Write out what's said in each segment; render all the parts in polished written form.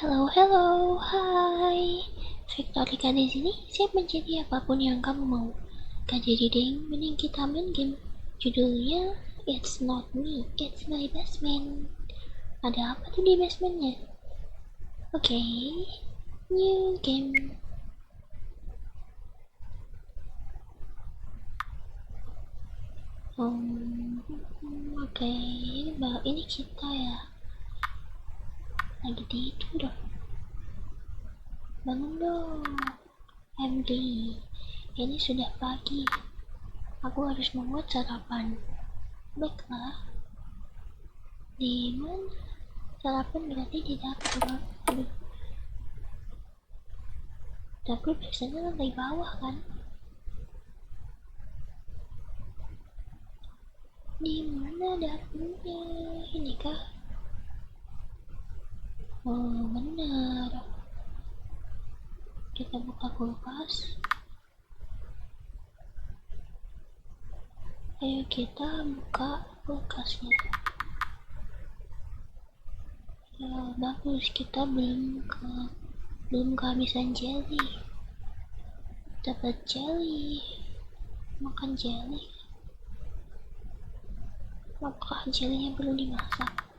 Hello, hello, hai. Victorica di sini. Siap menjadi apapun yang kamu mau. Gak jadi ding, mending kita main game. Judulnya It's Not Me, It's My Best Man. Ada apa tuh di basementnya? Oke, new game. Oke, ini kita ya. Lagi tidur. Bangun dong. Emily, ini sudah pagi. Aku harus membuat sarapan. Baiklah. Di mana? Sarapan berarti di dapur. Aduh. Dapur biasanya lantai bawah kan? Di mana dapurnya? Ini kah? Oh, benar. Kita buka kulkas. Ayo kita buka kulkasnya. Ya, bagus. Kita belum kehabisan jelly. Dapat jelly. Makan jelly. Apakah jellynya perlu dimasak?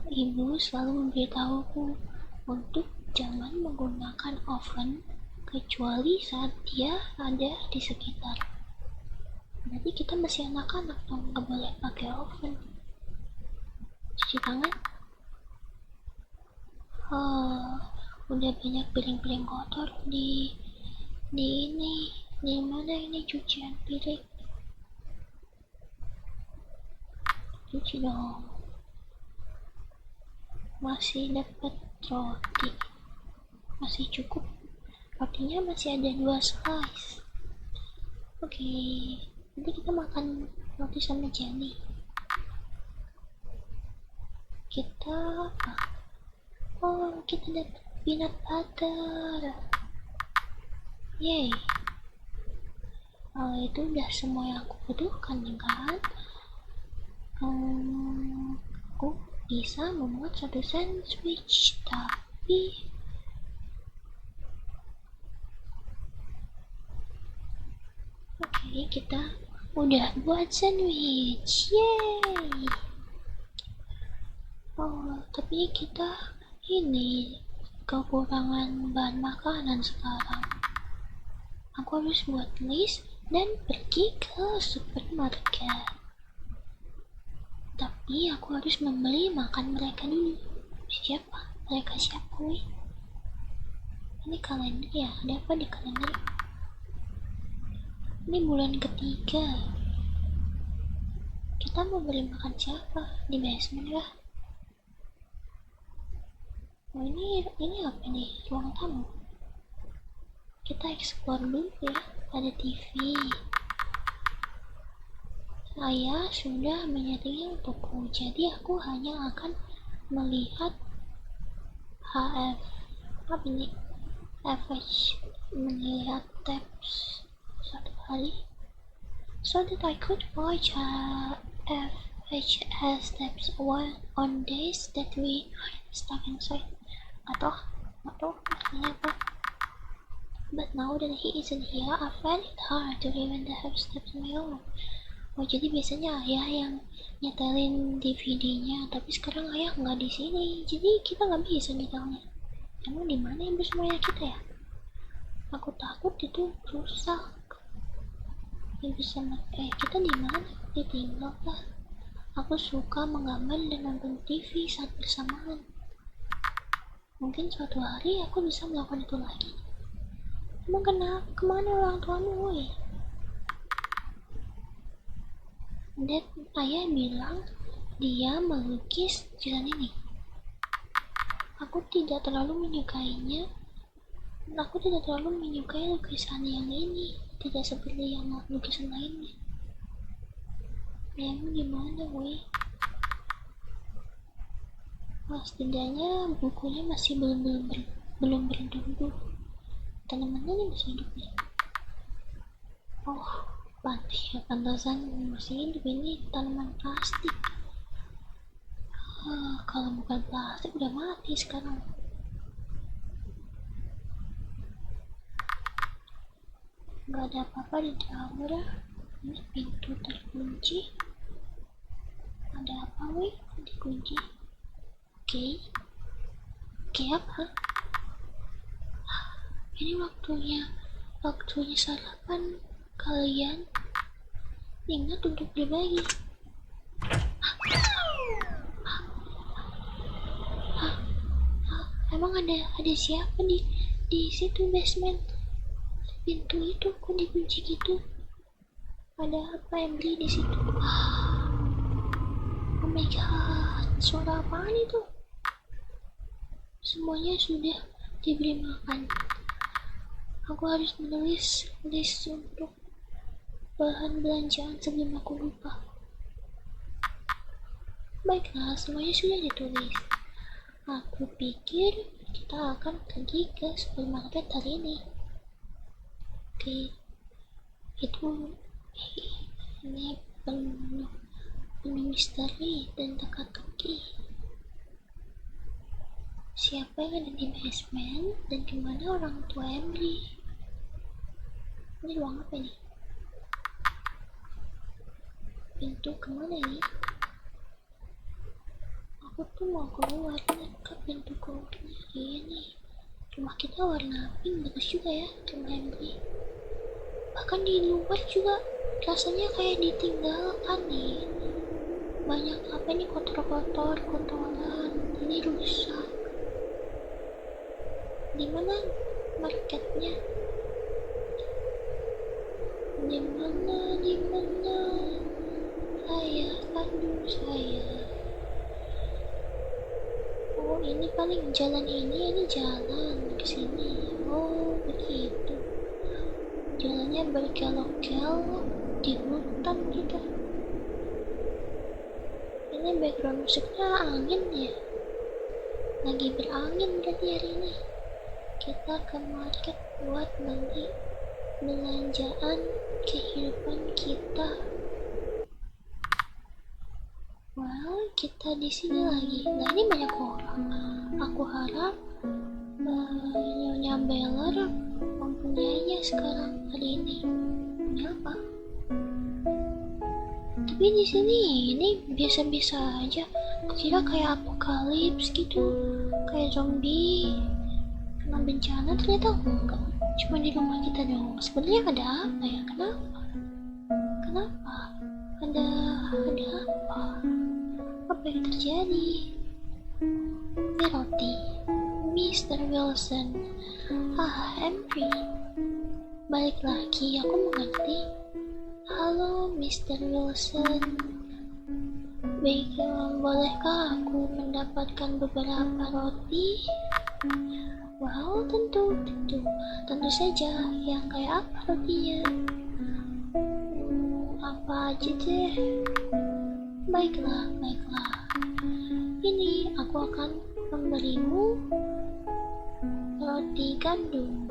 Ibu selalu memberitahuku untuk jangan menggunakan oven kecuali saat dia ada di sekitar. Berarti kita masih anak-anak dong, nggak boleh pakai oven. Cuci tangan. Udah banyak piring-piring kotor di ini. Di mana ini cucian piring? Cuci dong. Masih dapat roti. Masih cukup. Rotinya masih ada 2 slice. Oke, nanti kita makan roti sama jelly. Kita apa? Oh, kita dapat peanut butter. Yeay. Itu udah semua yang aku butuhkan ya kan? Aku bisa membuat satu sandwich, tapi oke, kita udah buat sandwich. Yeay. Tapi kita ini kekurangan bahan makanan sekarang. Aku harus buat list dan pergi ke supermarket. Tapi aku harus membeli makan mereka dulu. Siapa? Mereka siapa, weh? Ini kalender ya? Ada apa di kalender? Ini bulan ketiga. Kita mau beli makan siapa? Di basement ya? Oh, ini apa nih? Ruang tamu. Kita explore dulu ya. Ada TV. Saya sudah menyetingnya untukku, jadi aku hanya akan melihat HF apa ini? FH melihat tabs satu hari, so that I could watch FHS tabs on days that we stuck inside. Atau artinya apa? But now that he isn't here, I find it hard to remember the have steps on my own. Oh, jadi biasanya ayah yang nyetelin DVD-nya, tapi sekarang ayah nggak di sini, jadi kita nggak bisa nyetelnya. Emang di mana ibu semuanya kita ya? Aku takut itu rusak. Ibu sama kita di mana? Ditinggal lah. Aku suka menggambar dan nonton TV saat bersamaan. Mungkin suatu hari aku bisa melakukan itu lagi. Emang kemana orang tuamu, woi? Dan ayah bilang dia melukis lukisan ini. Aku tidak terlalu menyukai lukisan yang ini, tidak seperti yang lukisan lainnya. Emang gimana, woi? Setidaknya bukunya masih belum bertumbuh. Tanamannya ini masih hidup nih. Oh, pantasan masih hidup, ini tanaman plastik. kalau bukan plastik udah mati sekarang. Gak ada apa-apa di dalam udah. Ini pintu terkunci. Ada apa weh? Dikunci. Oke apa? Ini waktunya sarapan. Kalian ingat untuk berbagi. Emang ada siapa di situ basement? Pintu itu kok dikunci gitu? Ada apa yang beli di situ? Oh my god, suara apaan itu? Semuanya sudah diberi makan. Aku harus menulis list untuk bahan belanjaan sebelum aku lupa. Baiklah, semuanya sudah ditulis. Aku pikir kita akan pergi ke supermarket hari ini. Oke, ini penuh misteri dan teka-teki. Siapa yang ada di basement dan kemana orang tua Emily? Ini ruang apa nih? Pintu kemana ini? Aku tuh mau keluar, ke pintu keluarnya ini. Rumah kita warna pink, bagus juga ya, rumah Emily. Bahkan di luar juga rasanya kayak ditinggalkan nih. Banyak apa nih, kotoran, ini rusak. Dimana marketnya? Dimana ayah kandung saya? Oh, ini paling jalan ini jalan ke sini. Oh, begitu. Jalannya berkelok-kelok di hutan gitu. Ini background musiknya angin ya. Lagi berangin berarti hari ini. Kita ke market buat beli belanjaan kehidupan kita. Well, kita di sini lagi. Nah, ini banyak orang. Aku harap Nyonya Beller mempunyainya sekarang hari ini. Punya apa? Tapi di sini ini biasa-biasa aja. Kira kayak apokalips gitu, kayak zombie kena bencana, ternyata enggak. Cuma di rumah kita doang. Sebenarnya ada apa ya? Kenapa? Ada apa? Apa yang terjadi? Ini roti. Mr. Wilson. Henry. Balik lagi, aku mengerti. Halo, Mr. Wilson. Baik, bolehkah aku mendapatkan beberapa roti? Wow, tentu saja. Yang kayak apa rotinya? Apa aja deh. Baiklah. Ini aku akan memberimu roti gandum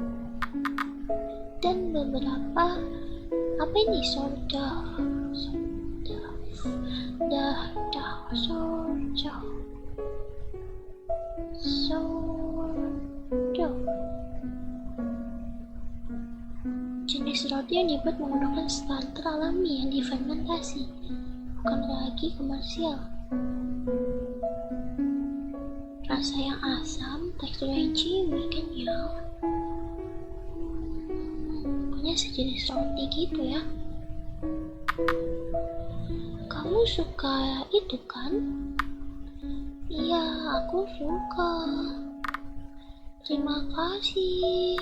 dan beberapa apa ini, soda. Jenis roti yang dibuat menggunakan starter alami yang difermentasi, bukan lagi komersial. Rasa yang asam, tekstur yang chewy, kenyal. Pokoknya sejenis roti gitu ya. Kamu suka itu kan? Iya, aku suka. Terima kasih.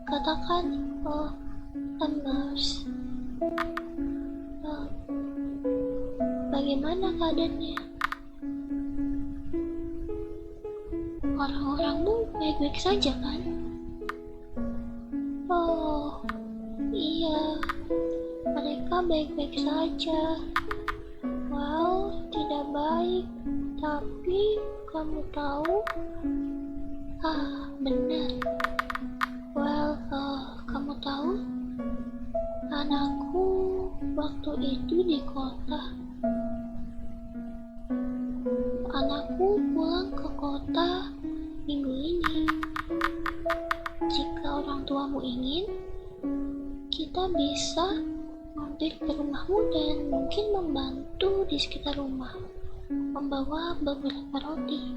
Katakan, Ambers. Bagaimana keadaannya? Orang-orangmu baik-baik saja kan? Oh, iya. Mereka baik-baik saja. Wow, tidak baik. Tapi kamu tahu? Benar. Well, kamu tahu? Anakku waktu itu di kota. Aku pulang ke kota minggu ini. Jika orang tuamu ingin, kita bisa mampir ke rumahmu dan mungkin membantu di sekitar rumah, membawa beberapa roti.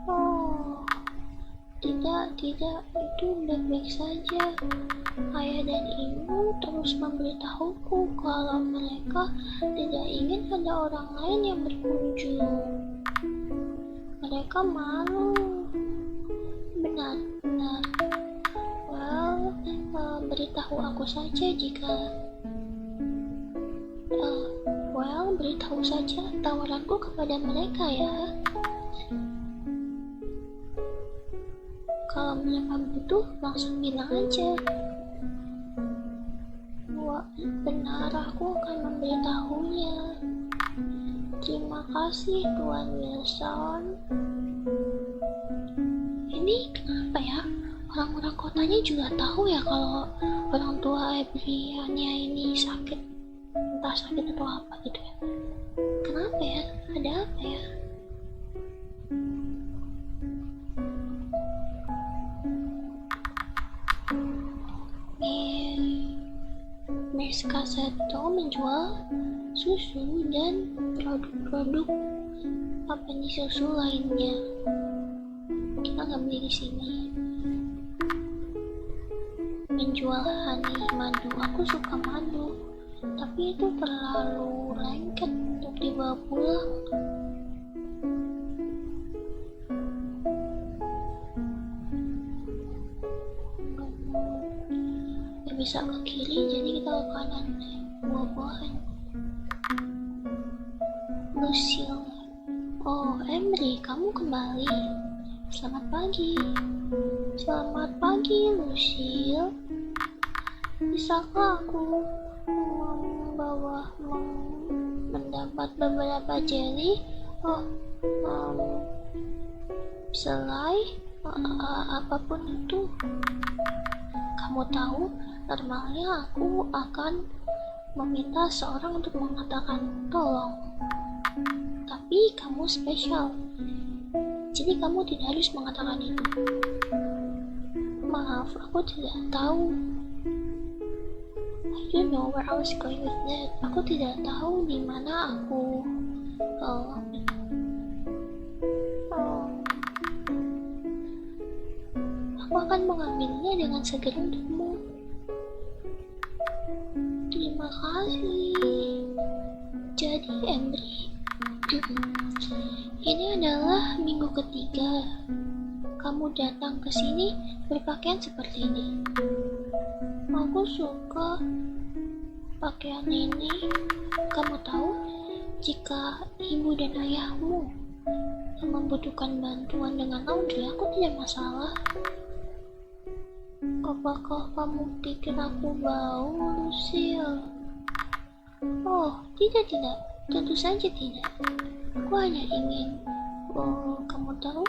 Oh, tidak, itu baik-baik saja. Ayah dan ibu terus memberitahuku kalau mereka tidak ingin ada orang lain yang berkunjung. Mereka malu. Benar. Beritahu aku saja jika beritahu saja tawaranku kepada mereka ya. Kalau mereka butuh, langsung bilang aja. Wah, benar, aku akan memberitahunya. Terima kasih, Tuan Wilson. Ini kenapa ya? Orang-orang kotanya juga tahu ya kalau orang tua Ebriania ini sakit. Entah sakit atau apa gitu ya. Kenapa ya? Ada apa ya? Miss Casetto menjual susu dan produk-produk susu lainnya. Kita nggak beli di sini. Menjual honey, madu. Aku suka madu, tapi itu terlalu lengket untuk dibawa pulang. Gak bisa ke kiri, jadi kita ke kanan. Buah-buahan. Lucille. Oh, Emery, kamu kembali. Selamat pagi. Selamat pagi, Lucille. Bisakah aku mendapat beberapa jelly? Selai apapun itu. Kamu tahu, normalnya aku akan meminta seorang untuk mengatakan tolong. Tapi kamu spesial. Jadi kamu tidak harus mengatakan itu. Maaf, aku tidak tahu. I don't know where I was going with that. Aku tidak tahu di mana aku. Aku akan mengambilnya dengan segera untukmu. Terima kasih. Jadi Emery, ini adalah minggu ketiga kamu datang ke sini berpakaian seperti ini. Aku suka pakaian ini. Kamu tahu, jika ibu dan ayahmu membutuhkan bantuan dengan laundry, aku tidak masalah. Apakah kamu pikir aku bau, Lucille? Oh, tidak. Tentu saja tidak. Aku hanya ingin, kamu tahu,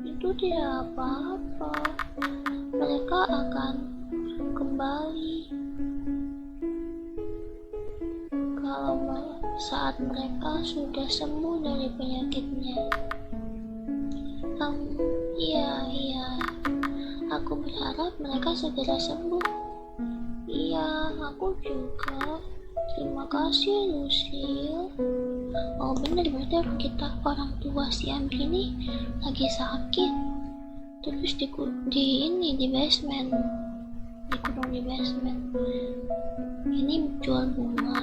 itu tidak apa-apa. Mereka akan kembali kalau saat mereka sudah sembuh dari penyakitnya. Iya. Aku berharap mereka segera sembuh. Iya, aku juga. Terima kasih, Lucille. Oh benar, berarti orang tua si Amri ini lagi sakit. Terus di basement. Dikurung di basement. Ini jual bunga.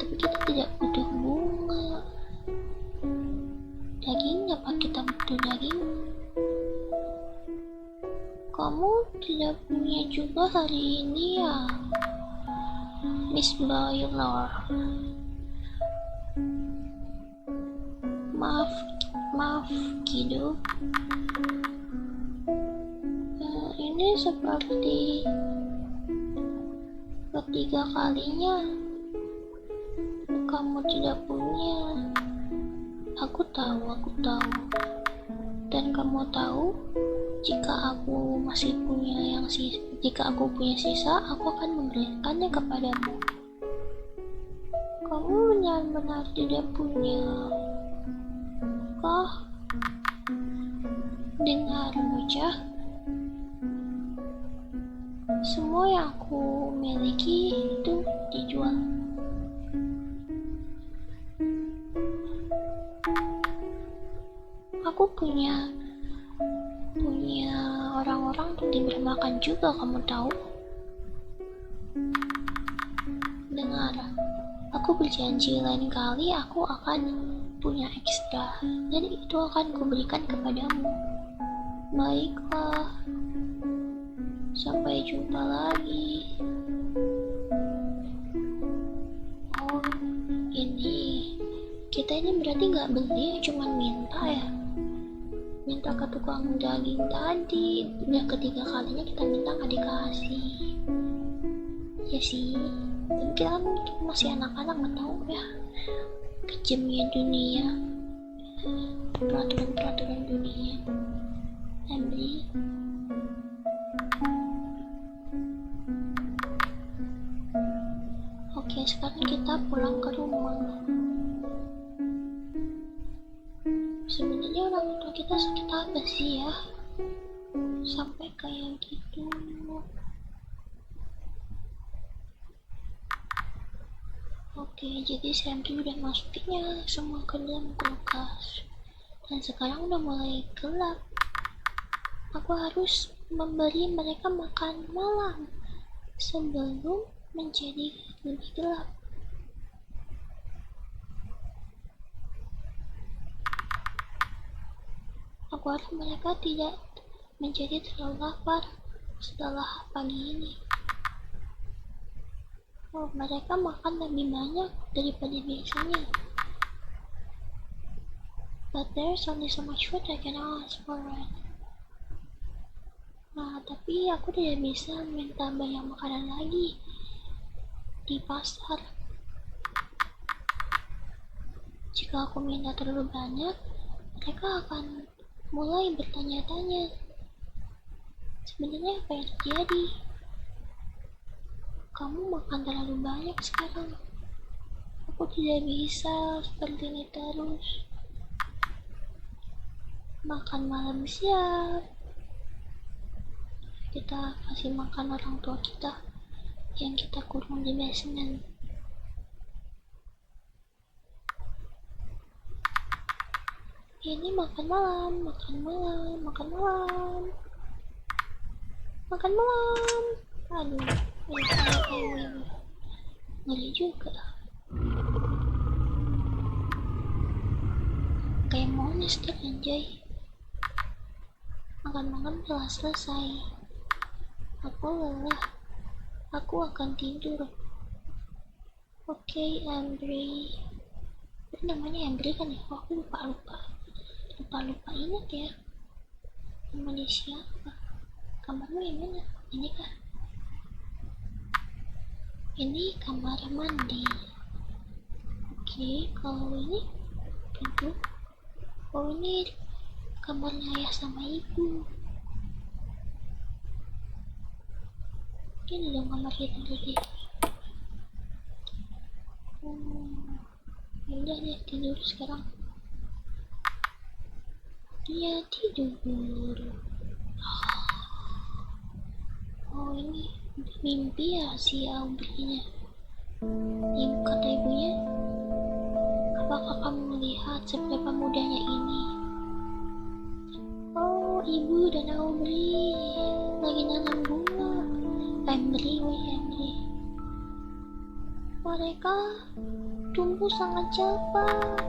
Tapi kita tidak butuh bunga. Daging, apa kita butuh daging? Kamu tidak punya juga hari ini ya, Miss Boiler? Maaf, Kido. Ini seperti ketiga kalinya kamu tidak punya. Aku tahu. Dan kamu tahu, jika aku punya sisa, aku akan memberikannya kepadamu. Kamu benar-benar tidak punya. Kah? Dengar bocah, semua yang aku miliki itu dijual. Aku punya orang-orang untuk diberi makan juga, kamu tahu. Dengar, aku berjanji lain kali aku akan punya ekstra, dan itu akan kuberikan kepadamu. Baiklah, sampai jumpa lagi. Oh, kita ini berarti nggak beli, cuman minta ya. Minta ke tukang daging tadi, udah ketiga kalinya kita minta nggak dikasih. Ya sih, tapi kita kan masih anak-anak, nggak tahu ya kejamnya dunia, peraturan dunia. Emily, oke, sekarang kita pulang ke rumah. Sebenarnya orang tua kita sakit apa sih ya, sampai kayak gitu. Oke, jadi Sandy udah masukinnya semua ke dalam kulkas, dan sekarang udah mulai gelap. Aku harus memberi mereka makan malam sebelum menjadi lebih gelap. Agar mereka tidak menjadi terlalu lapar setelah pagi ini. Oh, mereka makan lebih banyak daripada biasanya. But there's only so much food I can ask for. Nah, tapi aku tidak bisa minta banyak makanan lagi di pasar. Jika aku minta terlalu banyak, mereka akan mulai bertanya-tanya, sebenarnya apa yang terjadi? Kamu makan terlalu banyak sekarang. Aku tidak bisa seperti ini terus. Makan malam siap. Kita kasih makan orang tua kita yang kita kurung di basement. Ini makan malam, makan malam, makan malam, makan malam. Aduh, ngeri juga. Kayak monster anjay. Makan-makan telah selesai. Aku lelah. Aku akan tidur. Oke, Ambry. Itu namanya Ambry kan ya? Oh, aku lupa ingat ya. Nama dia siapa? Kamarmu yang mana? Ini kah? Ini kamar mandi. Oke, kalau ini pintu. Oh, ini kamarnya ayah sama ibu. Ini dong kamar kita lagi. Udah deh, tidur sekarang. Dia tidur. Oh, ini mimpi ya si Aubrey-nya. Ibu kata ibunya, apakah kamu melihat seberapa mudanya ini? Oh, ibu dan Aubrey lagi nanam bunga. Ambry. Mereka tumbuh sangat cepat.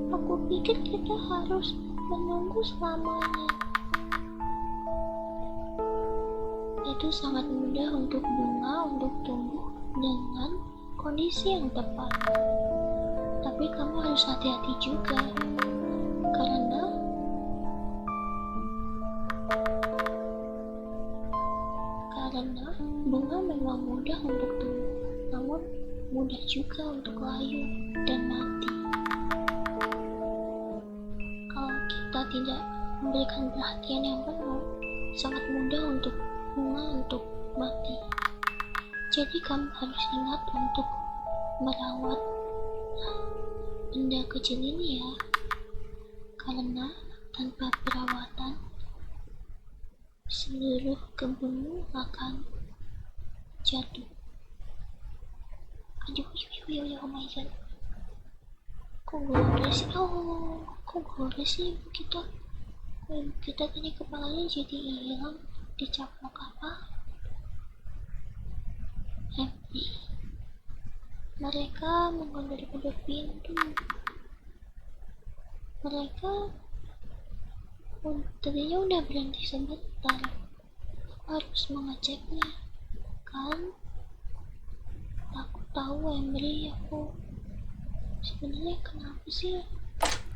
Aku pikir kita harus menunggu selamanya. Itu sangat mudah untuk bunga untuk tumbuh dengan kondisi yang tepat. Tapi kamu harus hati-hati juga, karena bunga memang mudah untuk tumbuh, namun mudah juga untuk layu dan mati. Kalau kita tidak memberikan perhatian yang penuh, sangat mudah untuk bunga untuk mati. Jadi kamu harus ingat untuk merawat benda kecil ini ya, karena tanpa perawatan seluruh kebunmu akan jatuh. Aduh, oh my god, kok gores sih ibu kita tadi kepalanya jadi hilang, dicaplok apa. Mereka menggondol pintu. Mereka tadinya udah berhenti sebentar. Aku harus mengeceknya, kan? Aku tahu Emily, aku sebenarnya kenapa sih?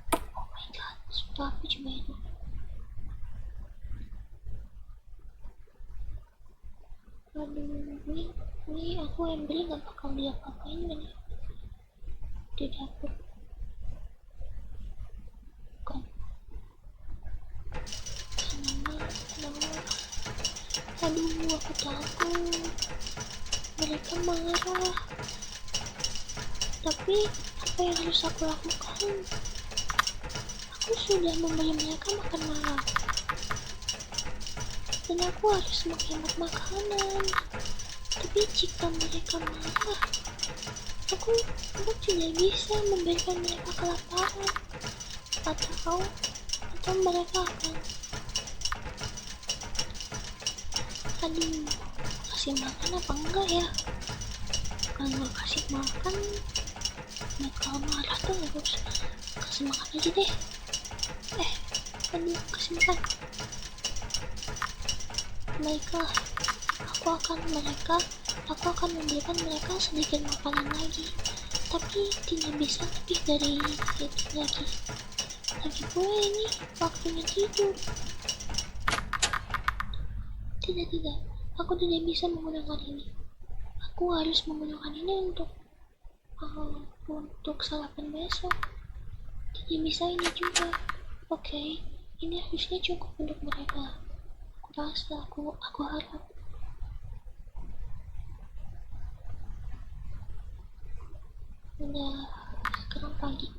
Oh my god, sudah apa coba itu? Aduh, ini aku Emily gak bakal diapa-apain kan ya? Di dapur. Bukan. Aduh, aku takut. Mereka marah. Tapi apa yang harus aku lakukan? Aku sudah memberi mereka makan malam, dan aku harus menghemat makanan. Tapi jika mereka marah, aku tidak bisa memberikan mereka kelaparan, atau mereka akan kasih makan apa enggak ya? Kalau kasih makan, mereka marah terus. Kasih makan aja deh. Kasih makan. Baiklah, aku akan memberikan mereka sedikit makanan lagi, tapi tidak bisa lebih dari itu lagi. Lagi pula ini waktunya tidur. Tidak, aku tidak bisa menggunakan ini. Aku harus menggunakan ini untuk sarapan besok. Tidak bisa ini juga. Oke, ini harusnya cukup untuk mereka. Aku harap. Udah sekarang pagi.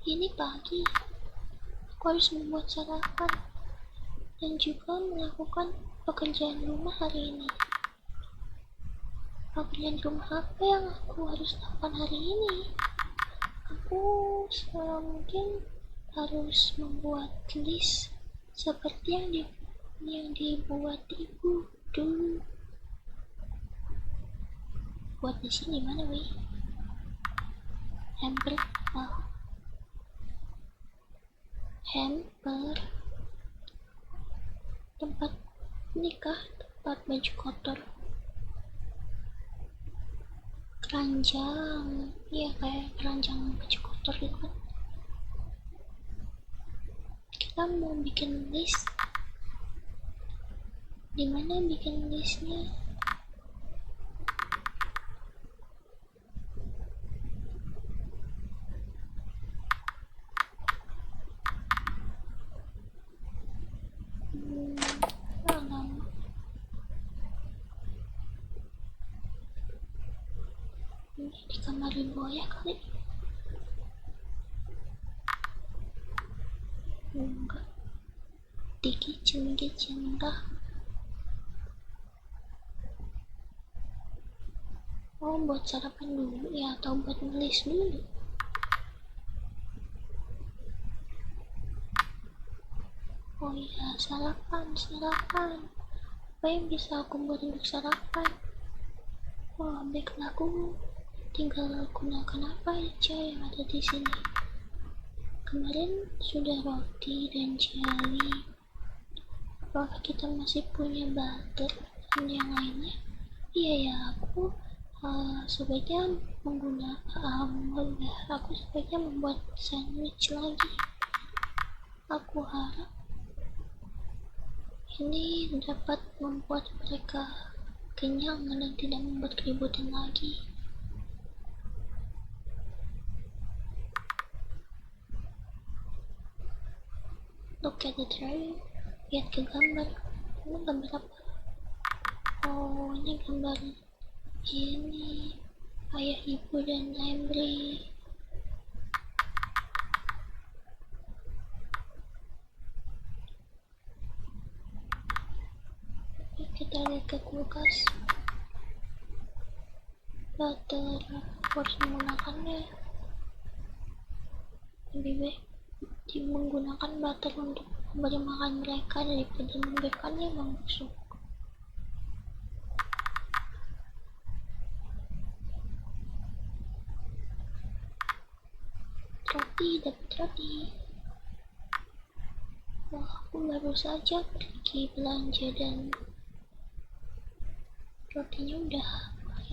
Ini pagi. Aku harus membuat sarapan dan juga melakukan pekerjaan rumah hari ini. Pekerjaan rumah apa yang aku harus lakukan hari ini? Aku mungkin harus membuat list seperti yang dibuat ibu dulu. Buat di sini mana weh? Hamper tempat nikah, tempat baju kotor, keranjang, iya kayak keranjang baju kotor gitu kan. Kita mau bikin list, dimana bikin listnya? Di kamar ibu ya kali. Enggak, di kitchen dah. Buat sarapan dulu ya, atau buat nulis dulu? Oh iya, sarapan. Apa yang bisa aku buat untuk sarapan? Baiklah, aku tinggal gunakan apa aja yang ada di sini. Kemarin sudah roti dan jelly. Apakah kita masih punya butter dan yang lainnya? Iya ya, aku sebaiknya membuat sandwich lagi. Aku harap ini dapat membuat mereka kenyang dan tidak membuat keributan lagi. Look at the tray. Lihat ke gambar. Ini gambar apa? Oh, ini gambar ini. ayah ibu dan Emily. Kita lihat ke kulkas. Butter harus menggunakannya. Lebih baik menggunakan butter untuk memberi makan mereka daripada membiarkannya membusuk. Roti, dapat roti. Wah, aku baru saja pergi belanja dan rotinya udah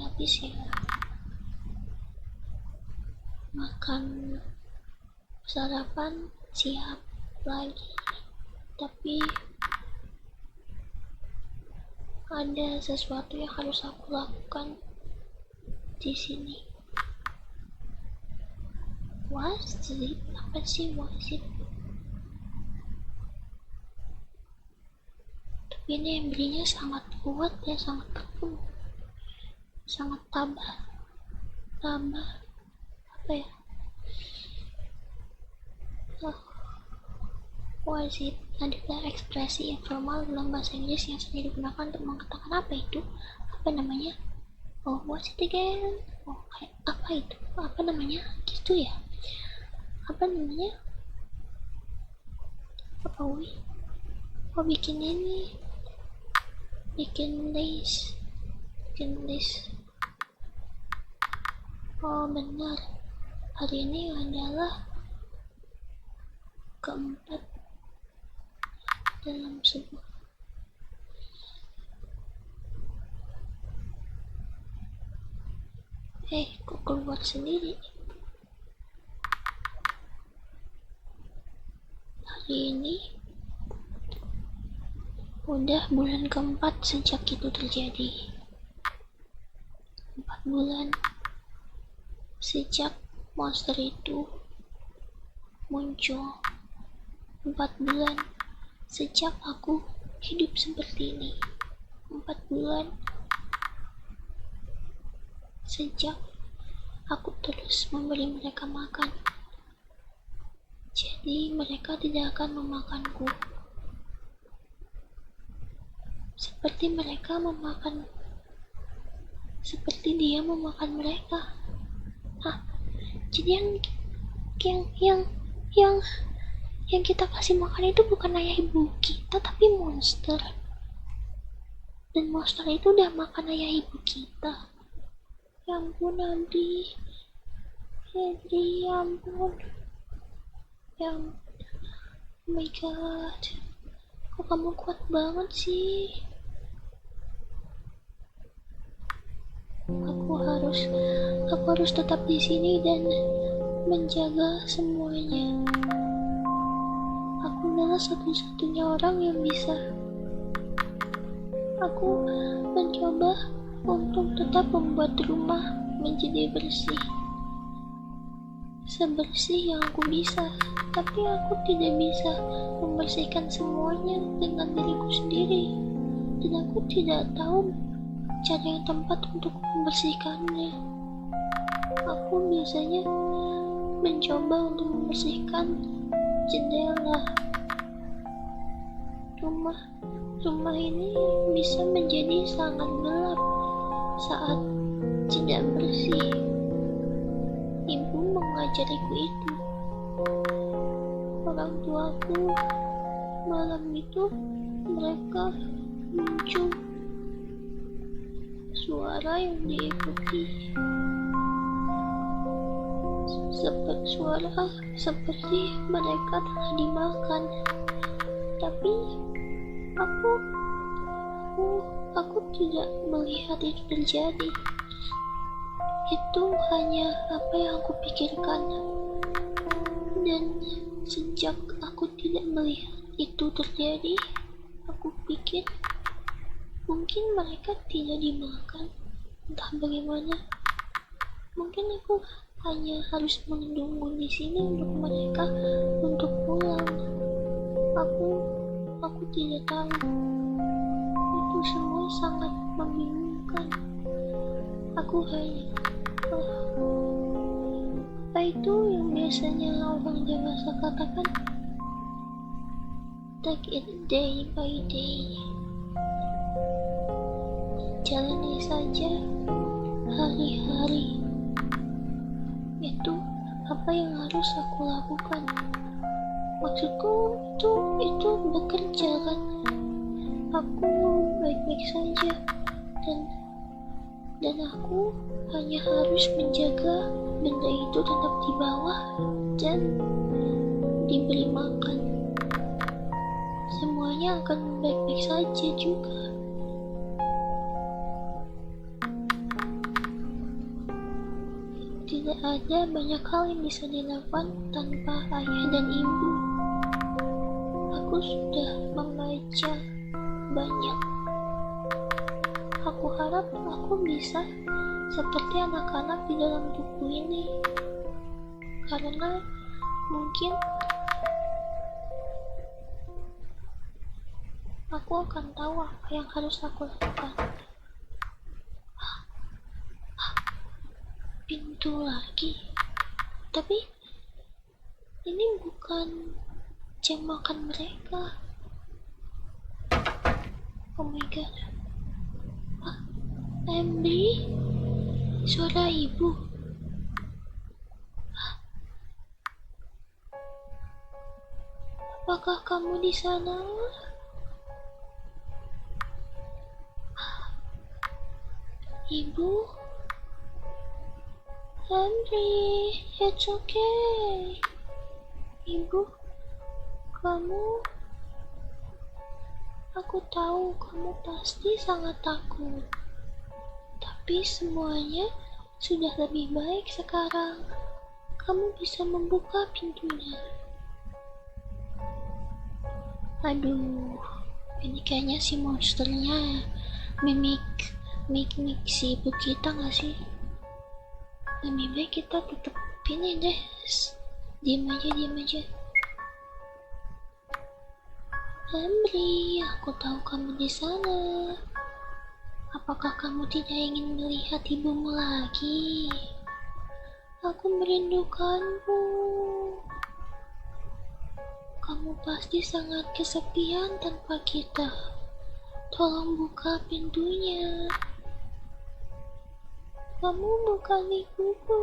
habis ya. Makan sarapan siap lagi, tapi ada sesuatu yang harus aku lakukan di sini. Was it? Apa sih was it? Tapi ini embernya sangat kuat ya, sangat teguh, sangat tabah apa ya? Was it adalah ekspresi informal dalam bahasa Inggris yang sering digunakan untuk mengatakan apa itu? Apa namanya? Oh, what's it again? Oh, kayak apa itu? Apa namanya? Gitu ya? Apa namanya? Apa wih? Oh, bikin ini. Bikin list. Oh, benar. Hari ini adalah keempat dalam sebuah kok keluar sendiri? Hari ini udah bulan keempat sejak itu terjadi. 4 bulan sejak monster itu muncul. 4 bulan sejak aku hidup seperti ini. 4 bulan sejak aku terus memberi mereka makan. Jadi mereka tidak akan memakanku. Seperti dia memakan mereka. Jadi yang kita kasih makan itu bukan ayah ibu kita, tapi monster. Dan monster itu udah makan ayah ibu kita. Ya ampun, Abdi. Ya ampun. Oh my god. Kok kamu kuat banget sih? Aku harus tetap di sini dan menjaga semuanya. Aku adalah satu-satunya orang yang bisa. Aku mencoba untuk tetap membuat rumah menjadi bersih. Sebersih yang aku bisa, tapi aku tidak bisa membersihkan semuanya dengan diriku sendiri. Dan aku tidak tahu cara yang tepat untuk membersihkannya. Aku biasanya mencoba untuk membersihkan jendela. Rumah ini bisa menjadi sangat gelap saat tidak bersih. Ibu mengajariku itu. Orang tuaku malam itu mereka muncul. Suara yang diikuti seperti mereka telah dimakan. Tapi aku tidak melihat itu terjadi. Itu hanya apa yang aku pikirkan. Dan sejak aku tidak melihat itu terjadi, aku pikir mungkin mereka tidak dimakan. Entah bagaimana. Mungkin aku hanya harus menunggu di sini untuk mereka untuk pulang. Aku tidak tahu. Itu semua sangat membingungkan. Aku itu yang biasanya orang dewasa katakan? Take it day by day. Jalani saja hari-hari. Itu apa yang harus aku lakukan. Maksudku itu bekerja kan. Aku baik-baik saja dan aku hanya harus menjaga benda itu tetap di bawah dan diberi makan. Semuanya akan baik-baik saja juga. Tidak ada banyak hal yang bisa dilakukan tanpa ayah dan ibu. Aku sudah membaca banyak. Aku harap aku bisa seperti anak-anak di dalam buku ini. Karena mungkin aku akan tahu apa yang harus aku lakukan. Pintu lagi. Tapi ini bukan jam makan mereka. Oh my god. Emily, suara ibu. Apakah kamu di sana? Ibu? Henry, it's okay. Ibu, aku tahu kamu pasti sangat takut. Tapi semuanya sudah lebih baik sekarang. Kamu bisa membuka pintunya. Aduh, ini kayaknya si monsternya mimik si ibu kita gak sih? Lebih baik kita tetap ini deh. Diam aja. Amri, aku tahu kamu di sana. Apakah kamu tidak ingin melihat ibumu lagi? Aku merindukanmu. Kamu pasti sangat kesepian tanpa kita. Tolong buka pintunya. Kamu bukan ibuku.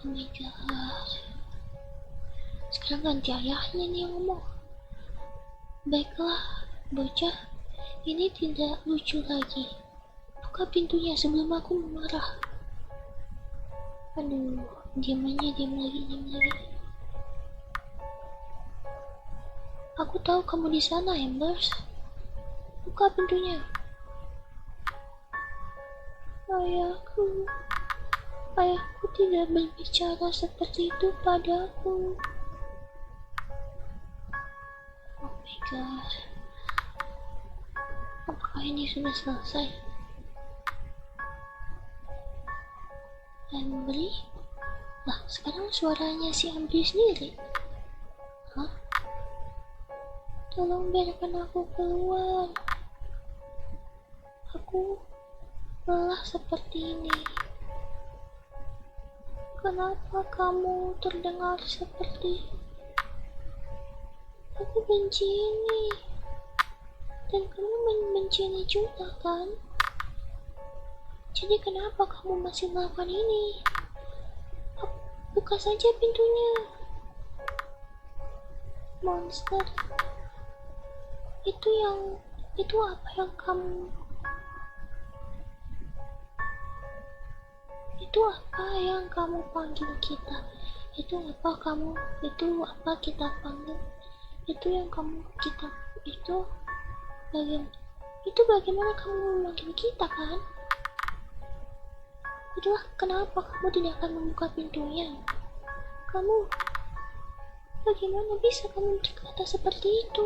Oh my god. Sekarang ganti ayahnya nih yang ngomong. Baiklah, bocah. Ini tidak lucu lagi. Buka pintunya sebelum aku marah. Aduh, diam lagi. Aku tahu kamu di sana, Embers. Buka pintunya. Ayahku tidak berbicara seperti itu padaku. Oh my god. Apakah ini sudah selesai? Ambri? Lah, sekarang suaranya si Ambri sendiri. Hah? Tolong biarkan aku keluar. Aku lelah seperti ini. Kenapa kamu terdengar seperti... Aku benci ini. Dan kamu membenci ini juga kan? Jadi kenapa kamu masih melakukan ini? Buka saja pintunya. Monster. Itu apa yang kamu... Itu apa yang kamu panggil kita? Itu apa kita panggil? Itu yang bagaimana kamu memanggil kita kan? Itulah kenapa kamu tidak akan membuka pintunya. Bagaimana bisa kamu berkata seperti itu?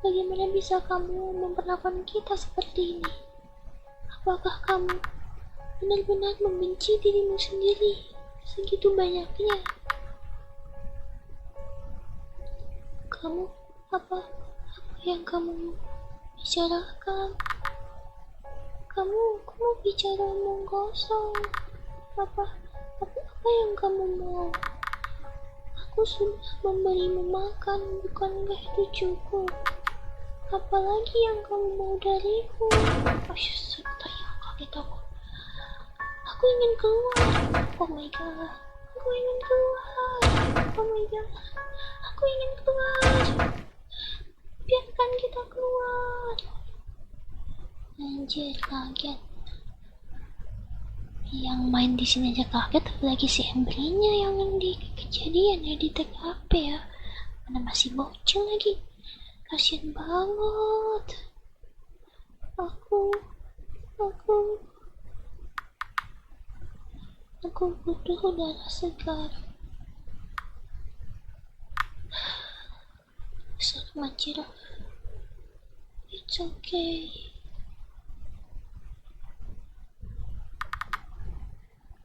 Bagaimana bisa kamu memperlakukan kita seperti ini? Apakah kamu benar-benar membenci dirimu sendiri segitu banyaknya? Apa yang kamu bicarakan? Kamu bicara omong kosong. Apa, apa yang kamu mau? Aku sudah memberimu makan, bukankah itu cukup? Apalagi yang kamu mau dariku? Kaget aku. Aku ingin keluar. Oh my god. Aku ingin keluar. Oh my god. Aku ingin keluar. Biarkan kita keluar. Anjir, kaget. Yang main di sini aja kaget, apalagi si Embry-nya yang di kejadian ya di TKP ya. Mana masih bocil lagi. Kasian banget. Aku butuh udara segar. Majiro, it's okay.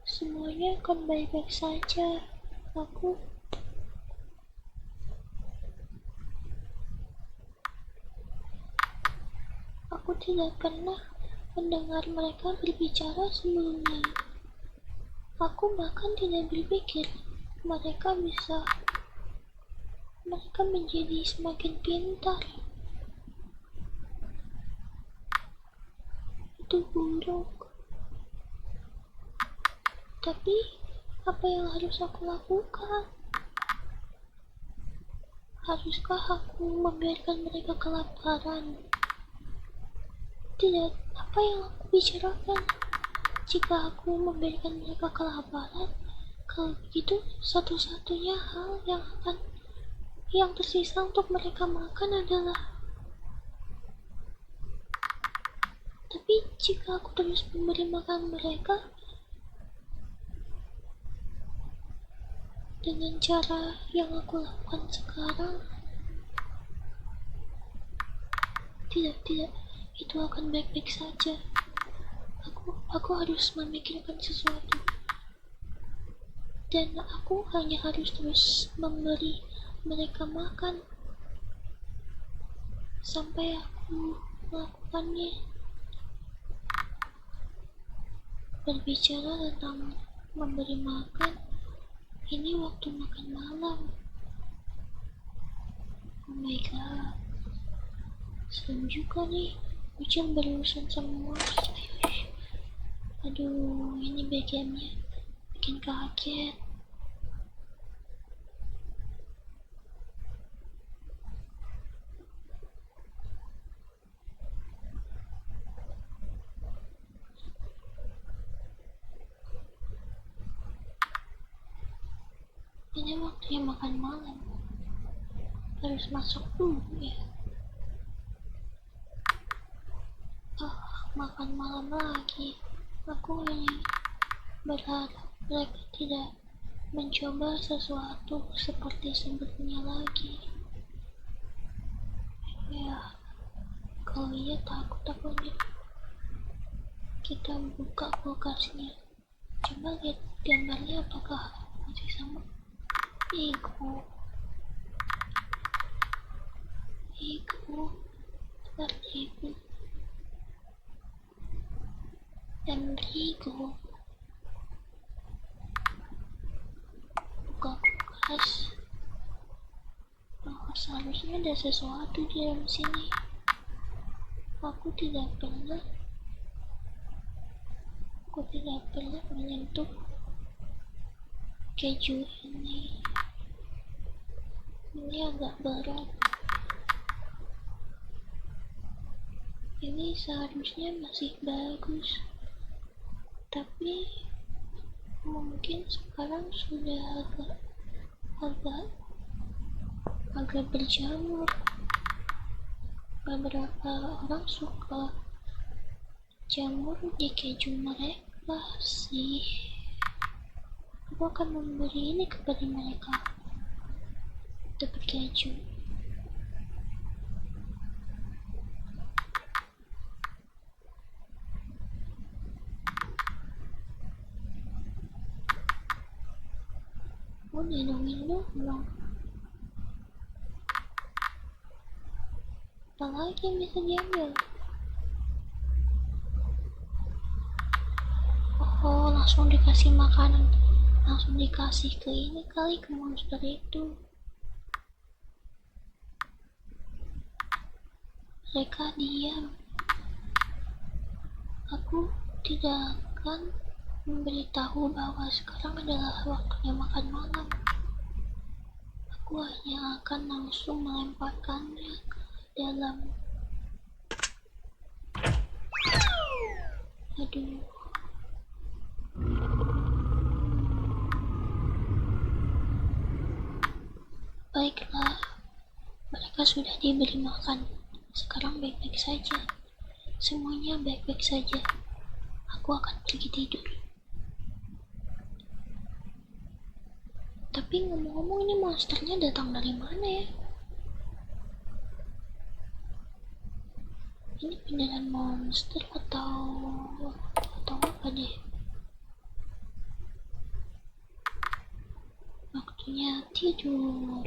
Semuanya akan baik-baik saja. Aku tidak pernah mendengar mereka berbicara sebelumnya. Aku bahkan tidak berpikir mereka menjadi semakin pintar. Itu buruk. Tapi, apa yang harus aku lakukan? Haruskah aku membiarkan mereka kelaparan? Tidak, apa yang aku bicarakan? Jika aku membiarkan mereka kelaparan, kalau begitu satu-satunya hal yang tersisa untuk mereka makan adalah. Tapi jika aku terus memberi makan mereka dengan cara yang aku lakukan sekarang, tidak, itu akan baik-baik saja. Aku harus memikirkan sesuatu, dan aku hanya harus terus memberi mereka makan sampai aku melakukannya. Berbicara tentang memberi makan, ini waktu makan malam. Oh my god, serem juga nih, Ucil berurusan sama monster. Aduh, ini BGM-nya bikin kaget. Ini waktunya makan malam. Harus masuk dulu ya. Makan malam lagi. Aku hanya berharap mereka tidak mencoba sesuatu seperti sebelumnya lagi. Ya, kalau iya takut aku nih. Kita buka kulkasnya. Coba lihat gambarnya apakah masih sama. Ego. Embrygo. Buka kulkas. Seharusnya ada sesuatu di dalam sini. Aku tidak pernah menyentuh keju ini. Ini agak berat. Ini seharusnya masih bagus, tapi mungkin sekarang sudah agak berjamur. Beberapa orang suka jamur di keju mereka sih. Aku akan memberi ini kepada mereka untuk keju. Mau diminum dong. Apalagi yang bisa diambil? Oh, langsung dikasih makanan, langsung dikasih ke ini kali, ke monster itu. Mereka diam. Aku tidak akan memberitahu bahwa sekarang adalah waktunya makan malam. Aku hanya akan langsung melemparkannya ke dalam. Aduh. Baiklah, mereka sudah diberi makan. Sekarang baik-baik saja. Semuanya baik-baik saja. Aku akan pergi tidur. Tapi ngomong-ngomong, ini monsternya datang dari mana ya? Ini beneran monster atau apa deh? Waktunya tidur.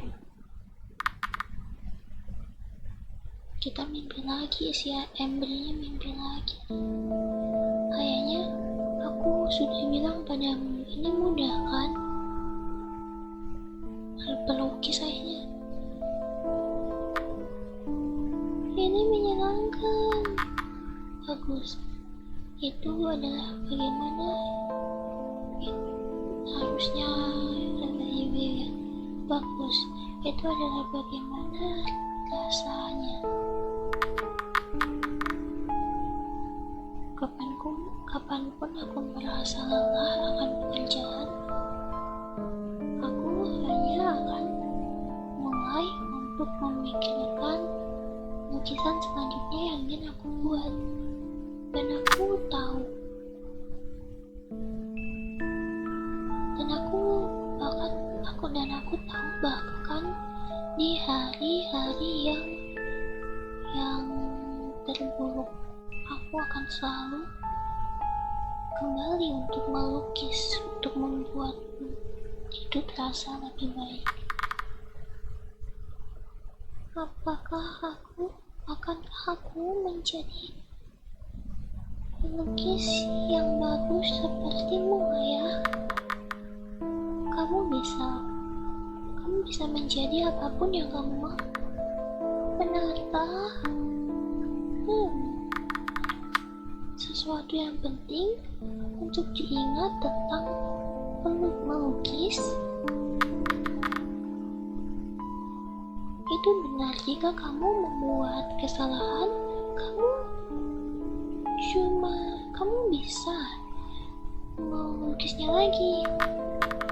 Kita mimpi lagi, si Embernya mimpi lagi. Kayaknya aku sudah bilang padamu, ini mudah kan? Pelukis kayaknya. Ini menyenangkan. Bagus. Itu adalah bagaimana harusnya bagus. Itu adalah bagaimana rasanya. Kapanpun aku merasa lelah akan pekerjaan, aku hanya akan mulai untuk memikirkan lukisan selanjutnya yang ingin aku buat. Dan aku tahu, aku tahu bahkan di hari-hari yang terburuk, aku akan selalu kembali untuk melukis, untuk membuat hidup terasa lebih baik. Akankah aku menjadi pelukis yang bagus sepertimu, Ayah? Kamu bisa menjadi apapun yang kamu mau. Benarkah? Sesuatu yang penting untuk diingat tentang melukis itu benar. Jika kamu membuat kesalahan, kamu bisa melukisnya lagi,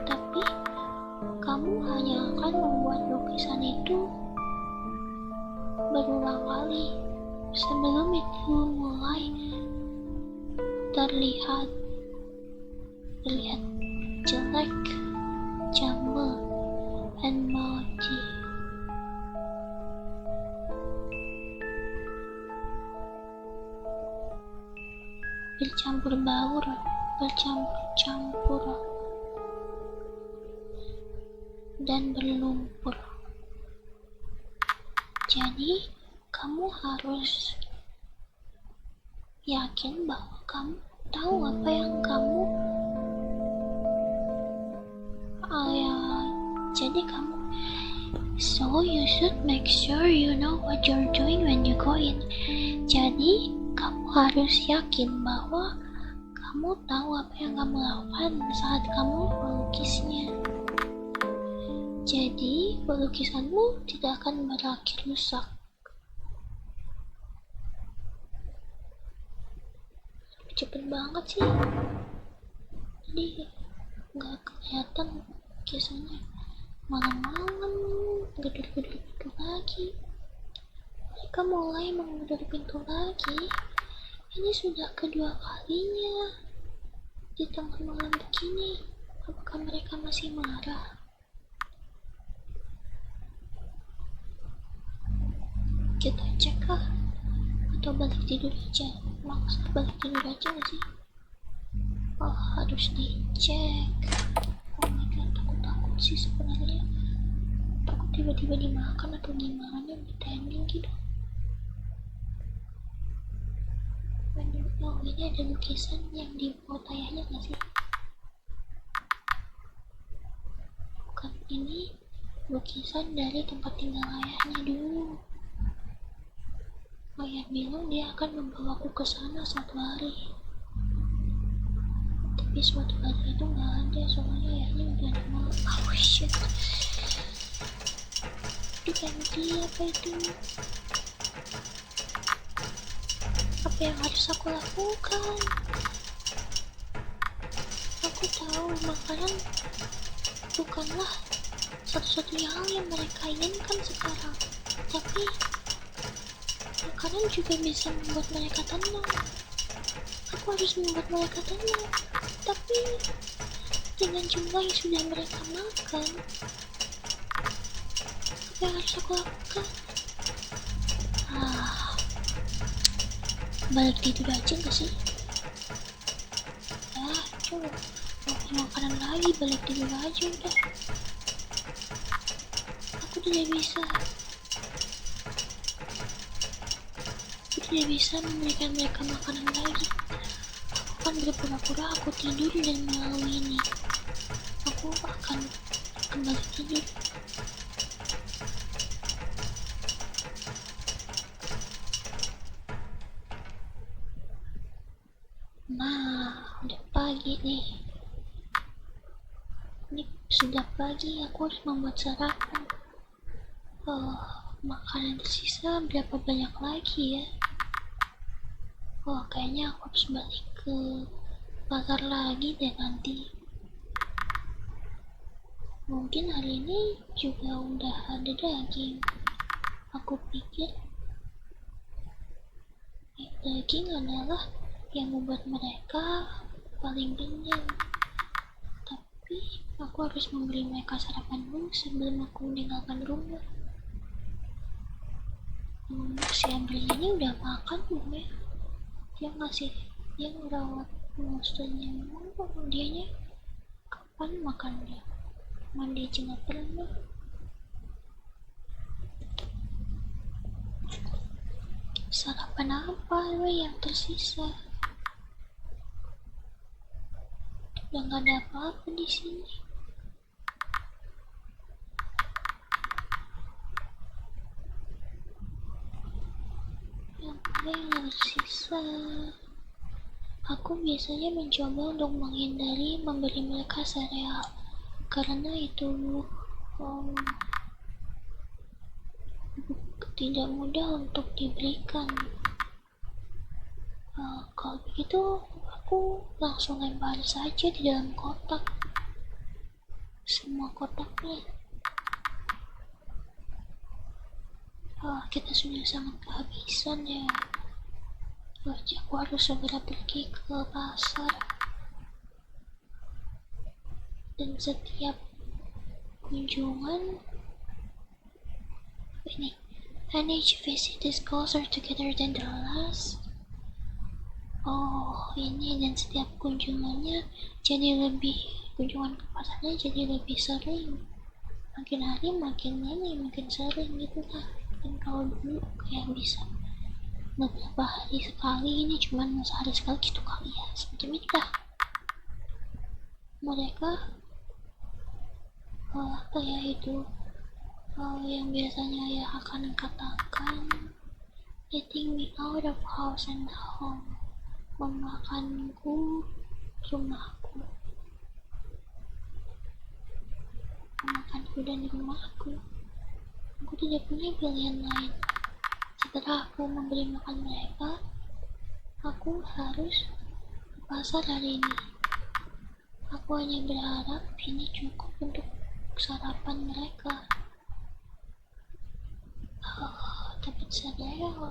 tapi kamu hanya akan membuat lukisan itu berulang kali sebelum itu mulai terlihat jelek, jambul, and muddy. Bercampur baur, bercampur-campur, dan berlumpur. Jadi, kamu harus yakin bahwa kamu tahu apa yang kamu jadi kamu. So you should make sure you know what you're doing when you go in. Jadi kamu harus yakin bahwa kamu tahu apa yang kamu lakukan saat kamu melukisnya. Jadi pelukisanmu tidak akan berakhir rusak. Cepet banget sih. Jadi nggak kelihatan lukisannya. Malam-malam gedor-gedor pintu lagi. Mereka mulai menggedor pintu lagi. Ini sudah kedua kalinya di tengah malam begini. Apakah mereka masih marah? Kita cek kah? Atau balik tidur aja? Maksa balik tidur aja gak sih? Oh, harus dicek. Oh my god, takut sih sebenarnya. Takut tiba-tiba dimakan atau gimana, pretending gitu. Oh, ini ada lukisan yang dibuat ayahnya gak sih? bukan ini lukisan dari tempat tinggal ayahnya dulu. Ayah bilang dia akan membawaku ke sana suatu hari. Tapi suatu hari itu nggak ada, soalnya ayahnya udah lama. Oh shit. Itu ganti apa itu? Apa yang harus aku lakukan? Aku tahu makanan bukanlah satu-satunya hal yang mereka inginkan sekarang, tapi makanan juga bisa membuat mereka tenang. Aku harus membuat mereka tenang, tapi dengan jumlah yang sudah mereka makan, apa yang harus aku lakukan? Balik tidur aja gak sih? Coba mau punya makanan lagi, balik tidur aja udah. Aku tidak bisa memberikan mereka makanan lagi. Aku akan berpura-pura aku tidur dan melalui ini aku akan kembali tidur. Nah, udah pagi nih. Ini sudah pagi, aku harus membuat sarapan. Makanan tersisa berapa banyak lagi ya? Kayaknya aku harus balik ke pasar lagi deh nanti. Mungkin hari ini juga udah ada daging. Aku pikir daging adalah yang membuat mereka paling kenyang. Tapi aku harus memberi mereka sarapan dulu sebelum aku meninggalkan rumah. Si Ambrenya ini udah makan belum ya? Dia ngerawat monsternya. Dianya kapan makannya? Mandi aja nggak pernah. Sarapan apa yang tersisa? Udah nggak ada apa-apa di sini. Apa yang tersisa? Aku biasanya mencoba untuk menghindari memberi mereka sereal karena itu tidak mudah untuk diberikan. Kalau begitu aku langsung lempar saja di dalam kotak, semua kotaknya. Kita sudah sangat kehabisan ya. Aku harus segera pergi ke pasar, dan setiap kunjungan ini and each visit is closer together than the last. Ini, dan setiap kunjungan ke pasarnya jadi lebih sering. Makin hari makin sering gitu lah. Dan kalau dulu kayak bisa beberapa hari sekali, ini cuman sehari sekali gitu kali ya, semacam itu lah. Mereka yang biasanya ya akan katakan getting me out of house and home, memakanku, rumahku, memakanku dan rumahku. Aku tidak punya pilihan lain. Setelah aku memberi makan mereka, aku harus ke pasar hari ini. Aku hanya berharap ini cukup untuk sarapan mereka. Dapat sereal.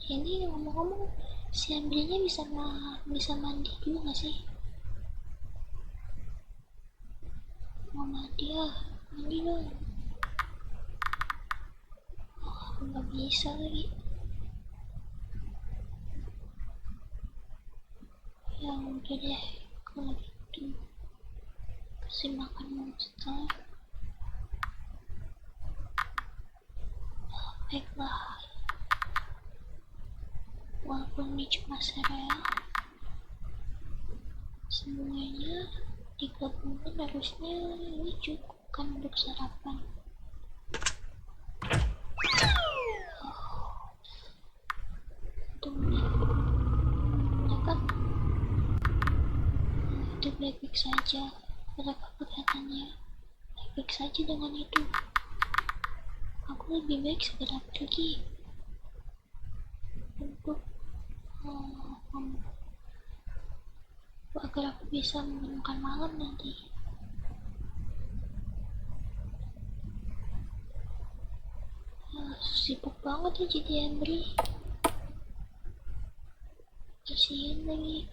Ini ngomong-ngomong, si Ambrinya bisa mandi dulu gak sih? Mau mandi dong. Aku gak bisa lagi. Ya udah deh, kalau gitu kasih makan monster. Baiklah, walaupun ini cuma sereal, semuanya 3 menit harusnya ini cukup kan untuk sarapan. Tunggu, ya kan? Itu baik-baik saja. Mereka kelihatannya baik-baik saja dengan itu. Aku lebih baik segera pergi untuk agar aku bisa menemukan malam nanti. Sibuk banget ya jadi Embry. Kasihan lagi.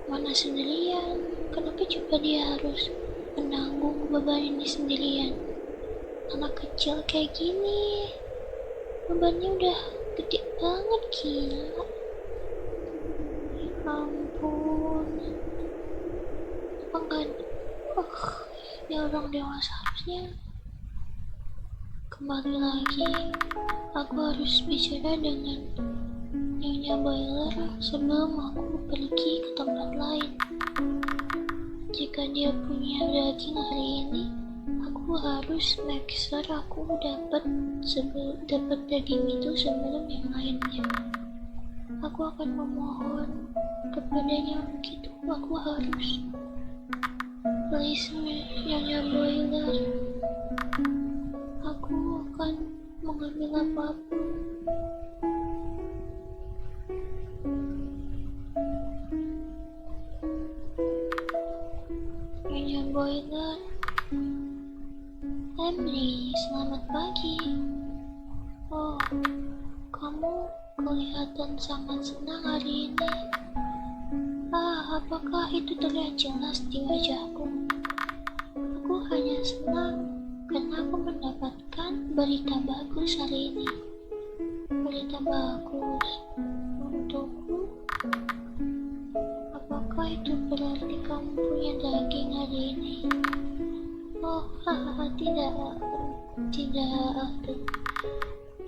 Mana sendirian? Kenapa juga dia harus menanggung beban ini sendirian? Anak kecil kayak gini, bebannya udah gede banget, gila. Ya ampun. Apa enggak? Ini orang dewasa harusnya. Kembali lagi, aku harus bicara dengan Nyonya Boiler sebelum aku pergi ke tempat lain. Jika dia punya daging hari ini, aku harus make sure aku dapat daging itu sebelum yang lainnya. Aku akan memohon kepadanya begitu. Aku harus. Please, Nyonya Boiler. Aku akan mengambil apapun. Nyonya Boiler. Embry, selamat pagi. Oh, kamu kelihatan sangat senang hari ini. Apakah itu terlihat jelas di wajahku? Aku hanya senang karena aku mendapatkan berita bagus hari ini. Berita bagus untukku. Apakah itu berarti kamu punya daging hari ini? Oh, tidak.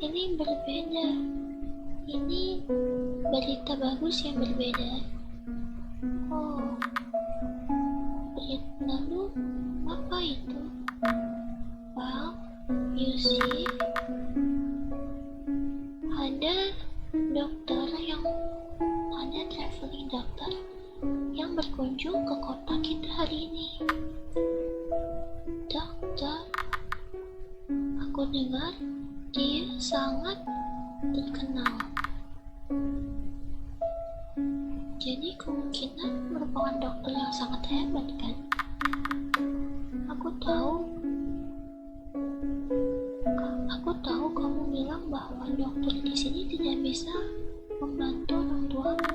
Ini berbeda. Ini berita bagus yang berbeda. Oh, lalu apa itu? Well, you see, ada traveling dokter yang berkunjung ke kota kita hari ini. Dokter, aku dengar dia sangat terkenal. Jadi kemungkinan merupakan dokter yang sangat hebat, kan? Aku tahu kamu bilang bahwa dokter di sini tidak bisa membantu orang tuamu.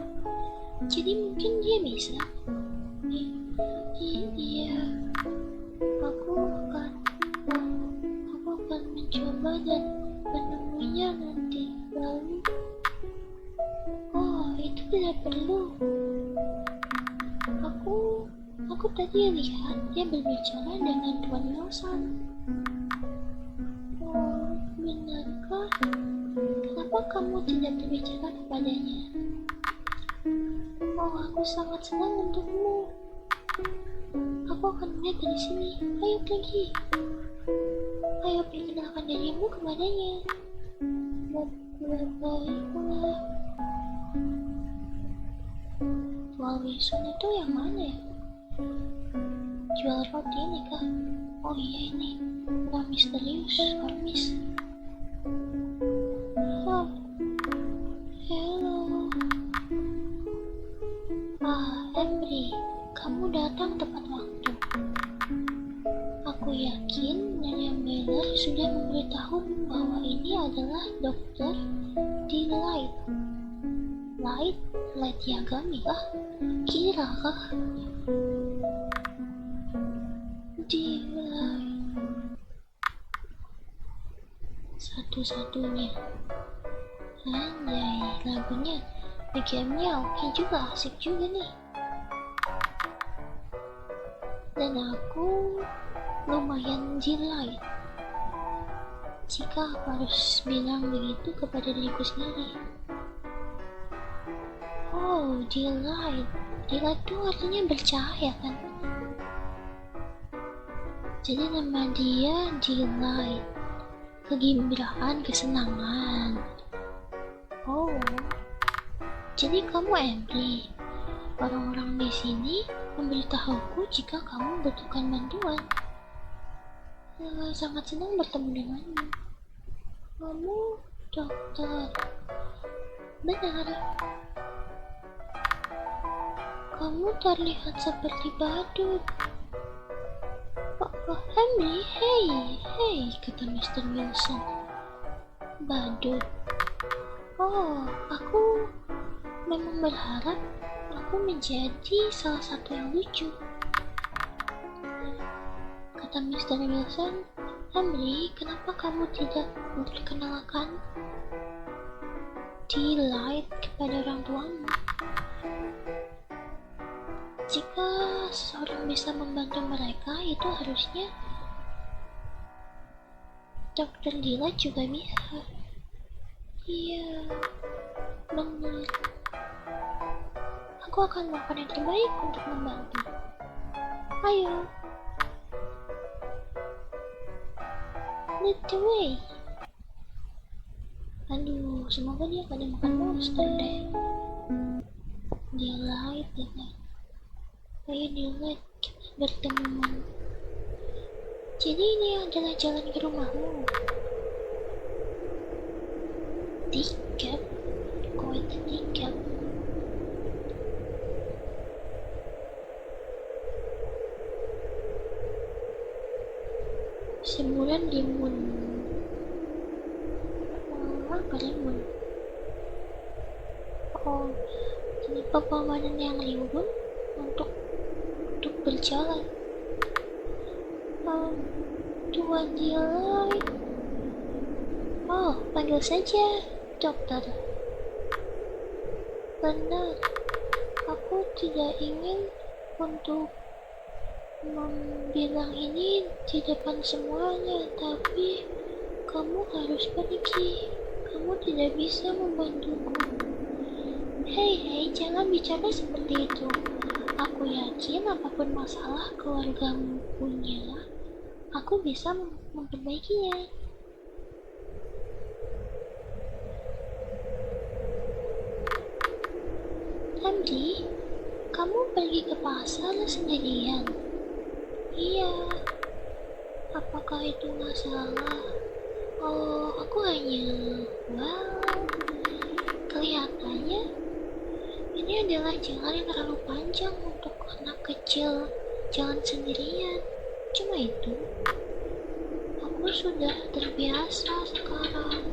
Jadi mungkin dia bisa. Iya. Aku akan mencoba dan menemuinya nanti. Lalu, itu tidak perlu. Aku tadi lihat dia berbicara dengan Tuan Wilson. Oh, benarkah? Kenapa kamu tidak berbicara kepadanya? Oh, aku sangat senang untukmu. Aku akan melihat dari sini. Ayo pergi. Ayo perkenalkan dirimu kepadanya. Baiklah. Tuan Wilson itu yang mana ya? Jual roti ini kah? Oh iya, ini orang misterius, Hormis. Oh, hello. Embry, kamu datang tepat waktu. Aku yakin Nyonya Miller sudah memberitahu bahwa ini adalah dokter di Light Yagami kah? Kira kah? Di Light. Satu-satunya. Anjay, lagunya gamenya oke juga, asik juga nih. Dan aku lumayan delight jika aku harus bilang begitu kepada diriku sendiri. Oh, delight. Delight itu artinya bercahaya kan? Jadi nama dia delight. Kegembiraan, kesenangan. Oh, jadi kamu Emily. Orang-orang di sini memberitahuku jika kamu membutuhkan bantuan. Sangat senang bertemu denganmu. Kamu dokter. Benar. Kamu terlihat seperti badut. Oh, Emily, hey, kata Mr. Wilson. Badut. Oh, aku memang berharap aku menjadi salah satu yang lucu. Kata Mr. Wilson, Emily, kenapa kamu tidak memperkenalkan Delight kepada orang tuamu? Jika seseorang bisa membantu mereka, itu harusnya Dr. Delight juga bisa. Iya, benar. Aku akan melakukan yang terbaik untuk membantu. Ayo, lead the way. Aduh, semoga dia gak dimakan monster deh. Delight. Ayo Delight, kita bertemu. Jadi ini adalah jalan ke rumahmu. Tiket? Kok itu tiket? Semburan limun. Apa limun? Oh, ini pepohonan yang limun untuk berjalan. Tuan Delight. Oh, panggil saja dokter. Benar, aku tidak ingin untuk bilang ini di depan semuanya, tapi kamu harus pergi. Kamu tidak bisa membantuku. Hei, jangan bicara seperti itu. Aku yakin apapun masalah keluargamu punya, aku bisa memperbaikinya. Emily, kamu pergi ke pasar sendirian? Iya. Apakah itu masalah? Oh, aku hanya... kelihatannya ini adalah jalan yang terlalu panjang untuk anak kecil jalan sendirian. Cuma itu, aku sudah terbiasa sekarang.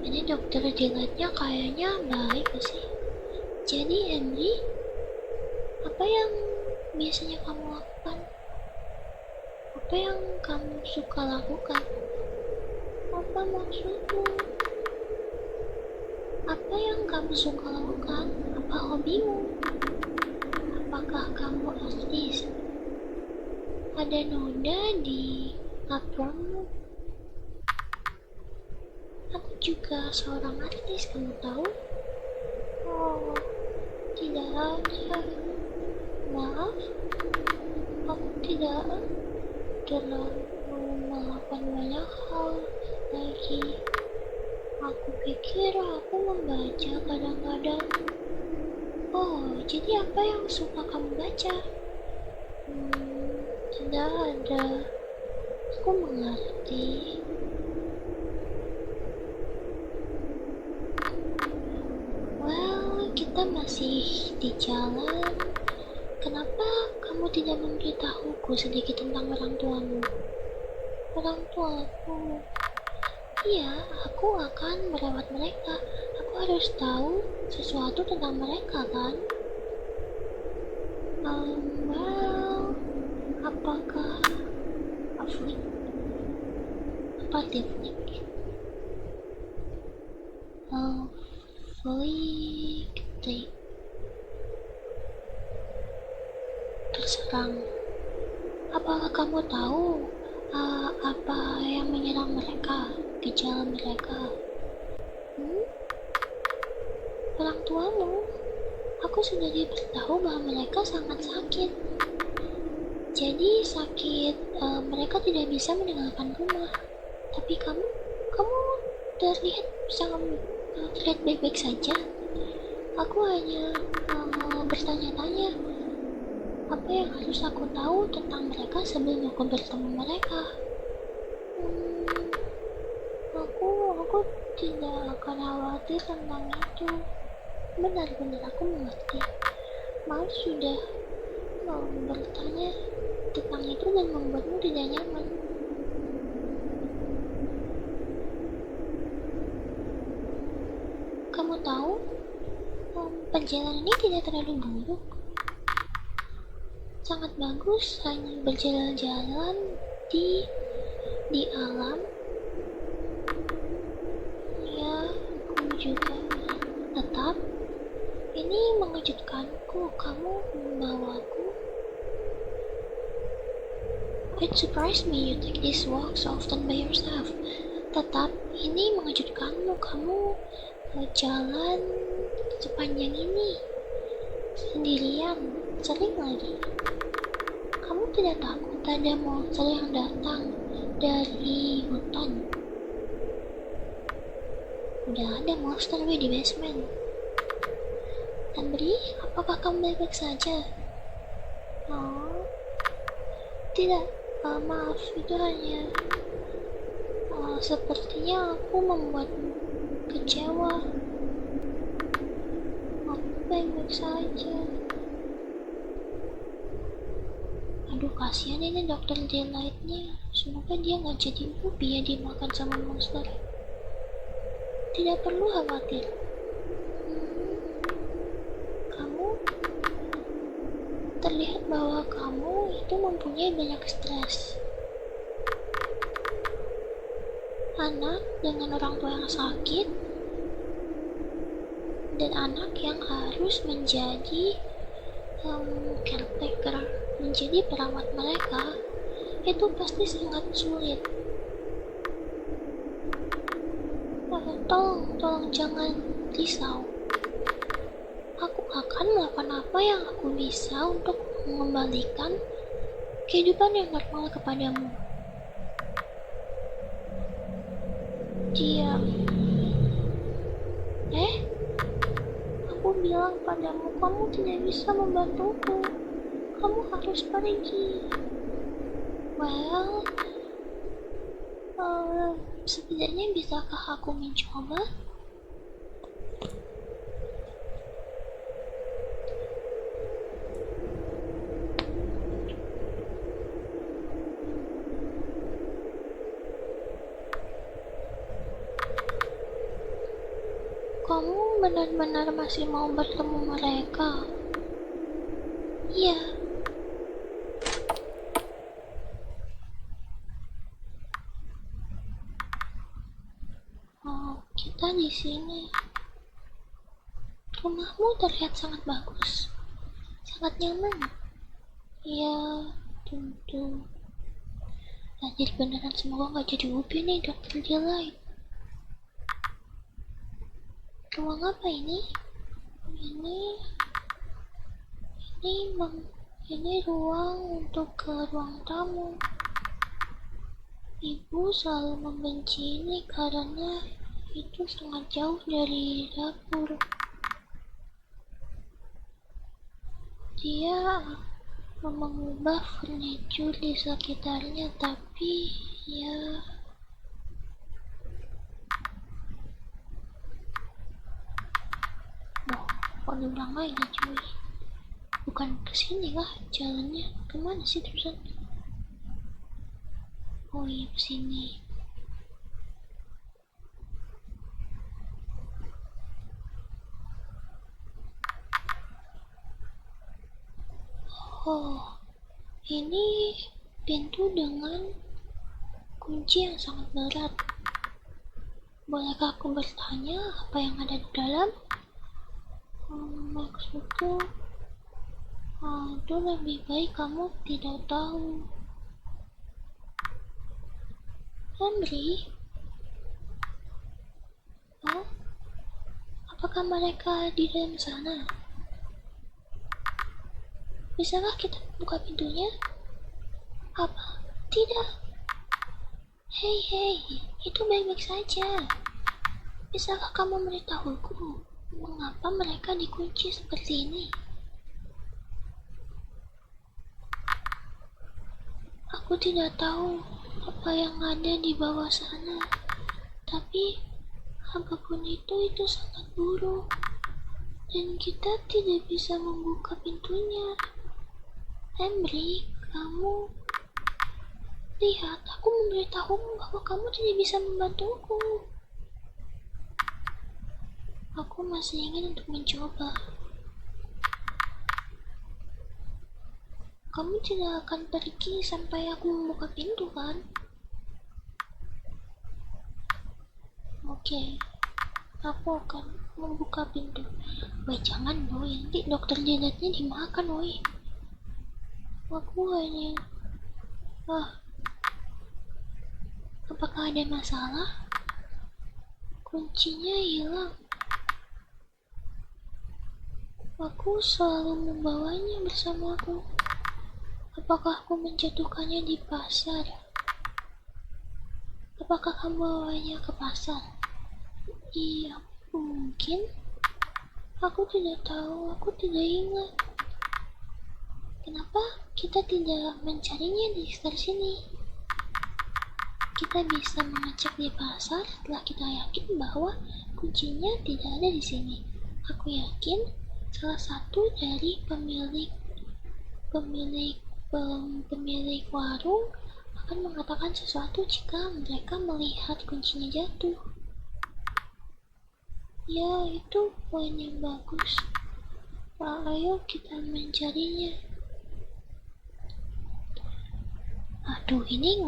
Ini dokter Delightnya kayaknya baik sih. Jadi Emily, apa yang biasanya kamu lakukan? Apa yang kamu suka lakukan? Apa maksudmu? Apa yang kamu suka lakukan? Apa hobimu? Apakah kamu artis? Ada noda di apronmu? Aku juga seorang artis, kamu tahu? Oh, tidak ada. Maaf, aku tidak terlalu melakukan banyak hal lagi. Aku pikir aku membaca kadang-kadang. Oh, jadi apa yang suka kamu baca? Tidak ada. Aku mengerti. Well, kita masih di jalan. Kenapa kamu tidak memberitahuku sedikit tentang orang tuamu? Orang tuaku? Iya, aku akan merawat mereka. Aku harus tahu sesuatu tentang mereka, kan? Well, apakah teknik? Apa teknik? Flick tape. Terserang. Apakah kamu tahu apa yang menyerang mereka, gejala mereka? orang tuamu. Aku sudah diberitahu bahwa mereka sangat sakit. Jadi sakit, mereka tidak bisa meninggalkan rumah. Tapi kamu terlihat sangat terlihat baik-baik saja. Aku hanya bertanya-tanya, apa yang harus aku tahu tentang mereka sebelum aku bertemu mereka? Aku tidak akan khawatir tentang itu. Benar-benar aku mengerti. Maaf sudah bertanya tentang itu dan membuatmu tidak nyaman. Kamu tahu, perjalanan ini tidak terlalu buruk. Sangat bagus, hanya berjalan-jalan di alam. Ya, aku juga. Tetap, ini mengejutkanku. Kamu membawaku. It surprised me you take this walk so often by yourself. Tetap, ini mengejutkanmu. Kamu jalan sepanjang ini sendirian, sering lagi. Kamu tidak takut ada monster yang datang dari hutan? Udah ada monster di basement. Ambri, apakah kamu baik-baik saja? Oh, tidak. Maaf, itu hanya sepertinya aku membuatmu kecewa. Aku baik-baik saja. Aduh, kasihan ini Dr. Delight-nya. Semoga dia nggak jadi bubi ya dimakan sama monster. Tidak perlu khawatir. Kamu terlihat bahwa kamu itu mempunyai banyak stres. Anak dengan orang tua yang sakit dan anak yang harus menjadi caretaker, menjadi perawat mereka, itu pasti sangat sulit. Tolong jangan risau. Aku akan melakukan apa yang aku bisa untuk mengembalikan kehidupan yang normal kepadamu. Diam. Aku bilang padamu, kamu tidak bisa membantuku. Kamu harus pergi. Well, setidaknya bisakah aku mencoba? Kamu benar-benar masih mau bertemu mereka? Iya. Oh, kita di sini. Rumahmu terlihat sangat bagus, sangat nyaman. Iya, tentu. Nah, jadi beneran semoga nggak jadi ubi nih, Dr. Delight. Ruang apa ini? Ini ruang untuk ke ruang tamu. Ibu selalu membenci ini karena itu sangat jauh dari dapur. Dia mengubah furniture di sekitarnya, tapi ya kok diulang lagi cuy. Bukan kesini lah jalannya, kemana sih terusan? Oh iya kesini. Oh, ini pintu dengan kunci yang sangat berat. Bolehkah aku bertanya apa yang ada di dalam? Maksudku, itu lebih baik kamu tidak tahu. Henry? Apakah mereka di dalam sana? Bisakah kita buka pintunya? Apa? Tidak. Hei, itu baik-baik saja. Bisakah kamu memberitahuku mengapa mereka dikunci seperti ini? Aku tidak tahu apa yang ada di bawah sana, tapi apapun itu sangat buruk, dan kita tidak bisa membuka pintunya. Emily, kamu lihat, aku memberitahumu bahwa kamu tidak bisa membantuku. Aku masih ingin untuk mencoba. Kamu tidak akan pergi sampai aku membuka pintu, kan? Oke, aku akan membuka pintu. Woi, jangan boy, nanti dokter jidatnya dimakan, woi. Aku hanya... apakah ada masalah? Kuncinya hilang. Aku selalu membawanya bersamaku. Apakah aku menjatuhkannya di pasar? Apakah kamu bawanya ke pasar? Iya, mungkin. Aku tidak tahu, aku tidak ingat. Kenapa kita tidak mencarinya di sekitar sini? Kita bisa mengecek di pasar setelah kita yakin bahwa kuncinya tidak ada di sini. Aku yakin salah satu dari pemilik warung akan mengatakan sesuatu jika mereka melihat kuncinya jatuh. Ya, itu poin yang bagus. Ayo kita mencarinya. Aduh, ini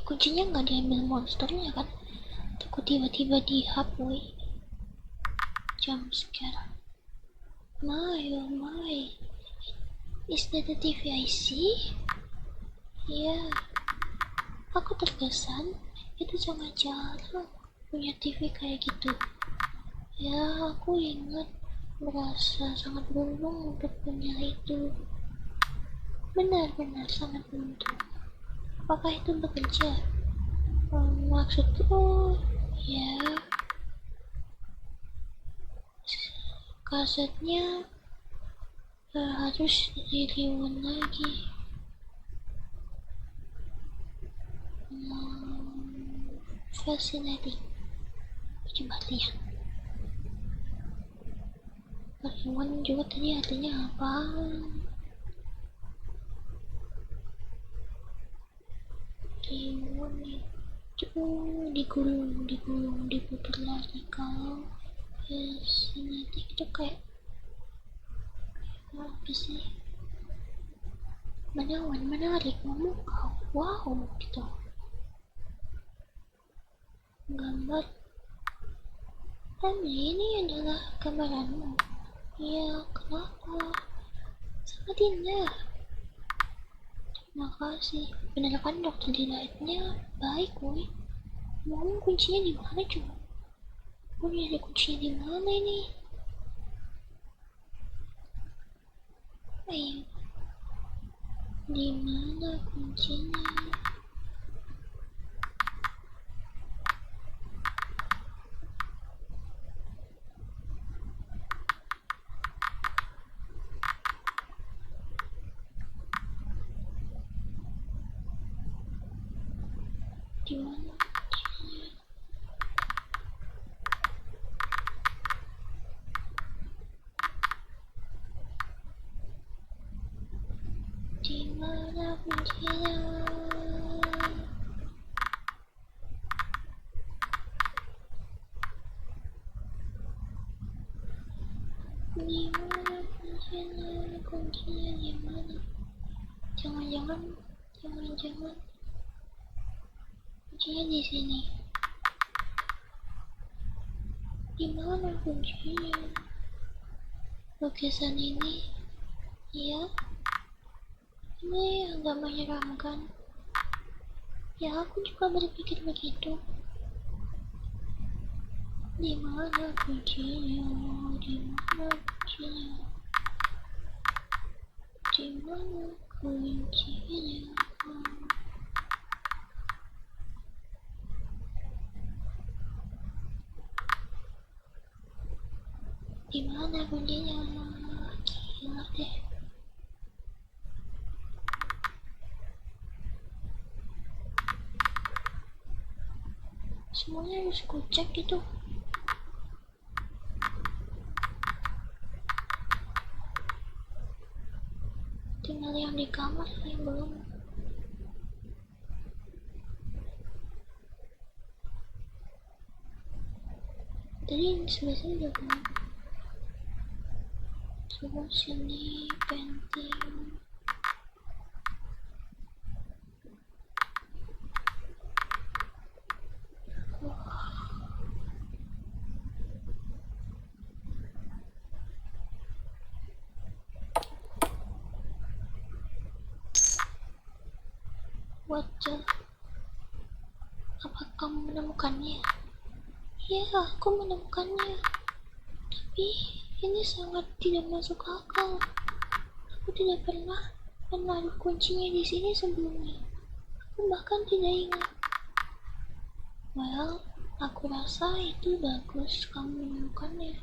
kuncinya nggak diambil monsternya kan? Takut tiba-tiba dihap, woi. Jump scare. My, oh my. Is that the TV I see? Ya, aku terkesan itu sangat jarang punya TV kayak gitu. Ya, aku ingat merasa sangat beruntung untuk punya itu. Benar-benar sangat beruntung. Apakah itu bekerja? Maksudku, ya, kasetnya harus diriun lagi. Fascinating. Coba lihat. Riwan juga tadi artinya apa? Riwan itu digulung, diputar lagi. Kalau fascinating itu kayak apa sih? Menarik, memukau, wow gitu. Gambar ini adalah gambaranmu. Ya, kenapa? Sangat indah. Terima kasih. Bener kan dokter Dilightnya baik, woi. Mau kuncinya di mana coba? Aku nyari kuncinya di mana ini? Ayo. Di mana kuncinya? Di mana kuncinya? Di mana kuncinya? Di mana kuncinya? Kuncinya di mana? Jangan-jangan kuncinya di sini. Di mana kuncinya? Lukisan ini, ya, ini agak menyeramkan. Ya, aku juga berpikir begitu. Di mana kuncinya? Di mana kuncinya? Di mana kuncinya? Di mana kuncinya? Gila deh. Semuanya harus kucek gitu. Tinggal yang di kamar yang belum. Tadi sebelah sini udah belum. Coba sini penting. Wajah. Apa kamu menemukannya? Ya, aku menemukannya. Tapi ini sangat tidak masuk akal. Aku tidak pernah menaruh kuncinya di sini sebelumnya. Aku bahkan tidak ingat. Well, aku rasa itu bagus kamu menemukannya.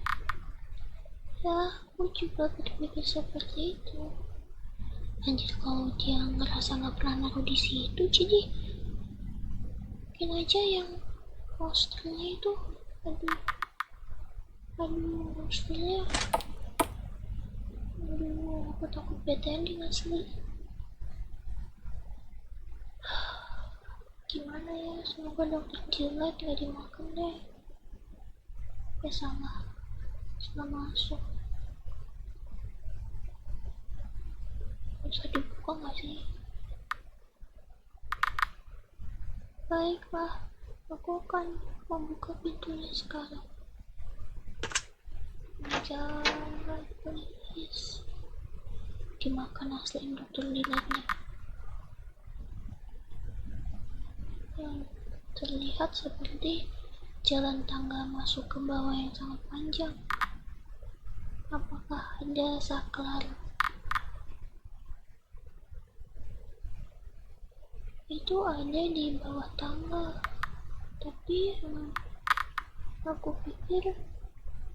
Ya, aku juga berpikir seperti itu. Anjir, kalau dia ngerasa nggak pernah naruh di situ, jadi mungkin aja yang posternya itu, aduh, posternya, aduh, aku takut bad ending asli. Gimana ya, semoga dokter Jilat gak dimakan deh. Ya salah masuk. Bisa dibuka gak sih? Baiklah, aku akan membuka pintunya sekarang. Jangan please. Dimakan asli dokter Jilatnya. Yang terlihat seperti jalan tangga masuk ke bawah yang sangat panjang. Apakah ada saklar? Itu ada di bawah tangga, tapi aku pikir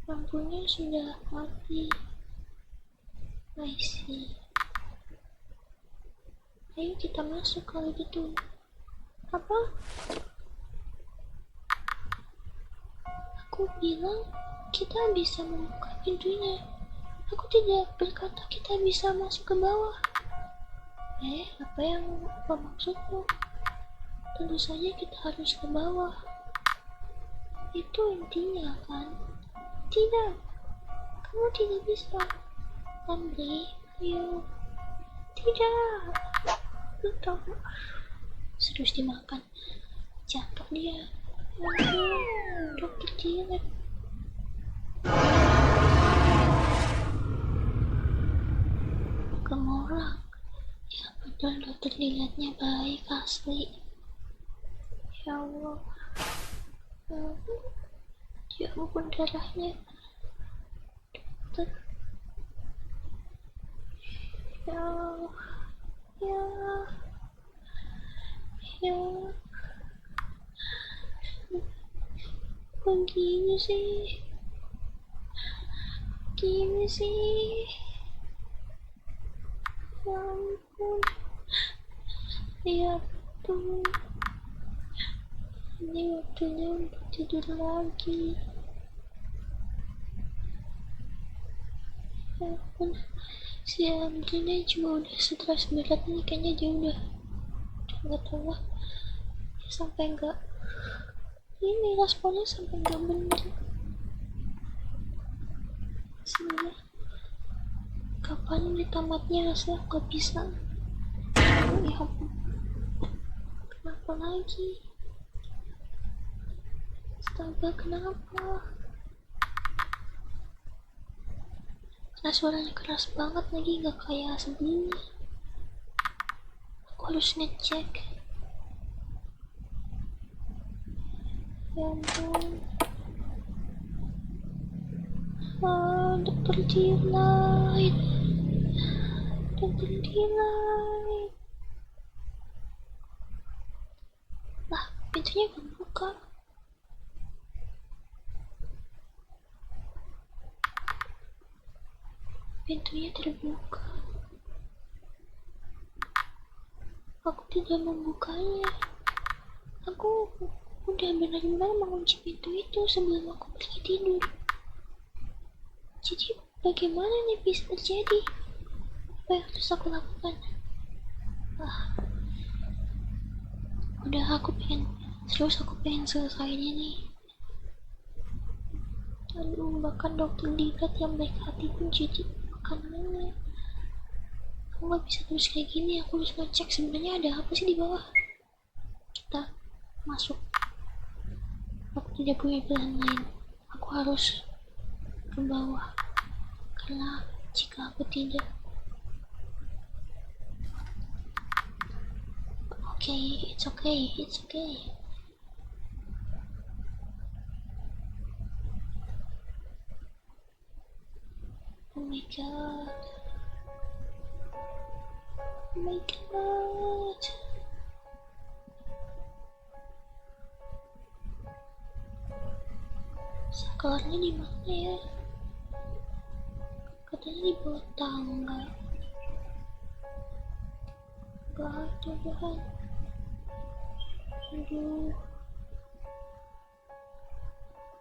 lampunya sudah mati. I see. Ayo kita masuk kalau gitu. Apa? Aku bilang kita bisa membuka pintunya. Aku tidak berkata kita bisa masuk ke bawah. Apa maksudmu? Tentu saja kita harus ke bawah. Itu intinya kan? Tidak. Kamu tidak bisa. Andri, ayo. Tidak. Lupa. Terus dimakan. Jatuh dia. Dokter Jilat. Orang. Ya betul, dokter Jilatnya baik asli. Ya Allah. Ya ampun darahnya. Dokter. Ya. Kok gini sih? Ya ampun. Ya betul. Ini waktunya untuk tidur lagi. Ya ampun. Si Andrina juga udah stres berat nih, kayaknya dia udah gak tau lah. Dia sampai gak ini responnya sampai gak bener. Sebenernya kapan ini tamatnya, rasanya gak bisa. Ya ampun. Kenapa lagi? Astaga, kenapa? Karena suaranya keras banget lagi, gak kayak sebelumnya. Aku harus ngecek. Ya ampun. Dokter Delight. Dokter Delight. Lah, pintunya kebuka. Pintunya terbuka. Aku tidak membukanya. Aku udah benar-benar mengunci pintu itu sebelum aku pergi tidur. Jadi bagaimana ini bisa terjadi? Apa yang harus aku lakukan? Udah aku pengen selesaiin ini. Aduh, bahkan dokter Ligat yang baik hati pun jadi makanannya. Aku gak bisa terus kayak gini. Aku harus ngecek sebenarnya ada apa sih di bawah. Kita masuk. Aku tidak punya pilihan lain. Aku harus ke bawah. Karena jika aku tidak, it's okay. Oh my god. Sakarnya di mana ya? Katanya di bawah tangga. Gak ada bahan. Aduh.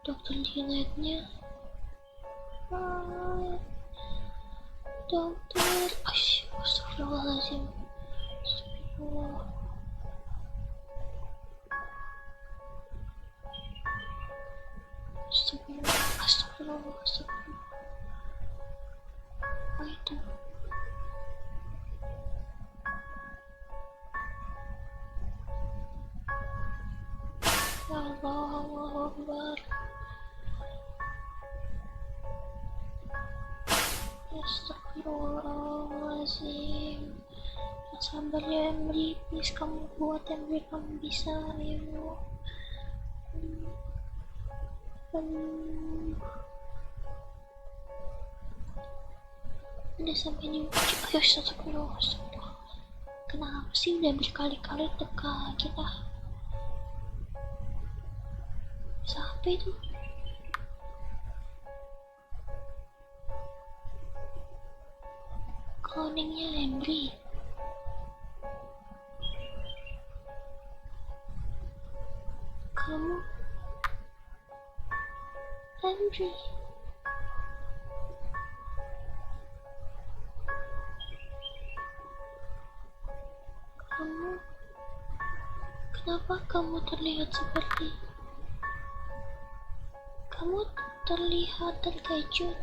Dokter Delightnya. Dokter. Astagfirullahaladzim. Astagfirullah. Apa itu? Ya Allah, Allahu Akbar. Astagfirullahaladzim. Sabar ya Emily, please kamu kuat Emily, kamu bisa ya Allah. Udah sampai di ujung. Ayo, astagfirullah. Kenapa sih udah berkali-kali teka kita? Siapa itu? Cloningnya Emily. Kamu Emily. Kenapa kamu terlihat seperti? Kamu terlihat terkejut.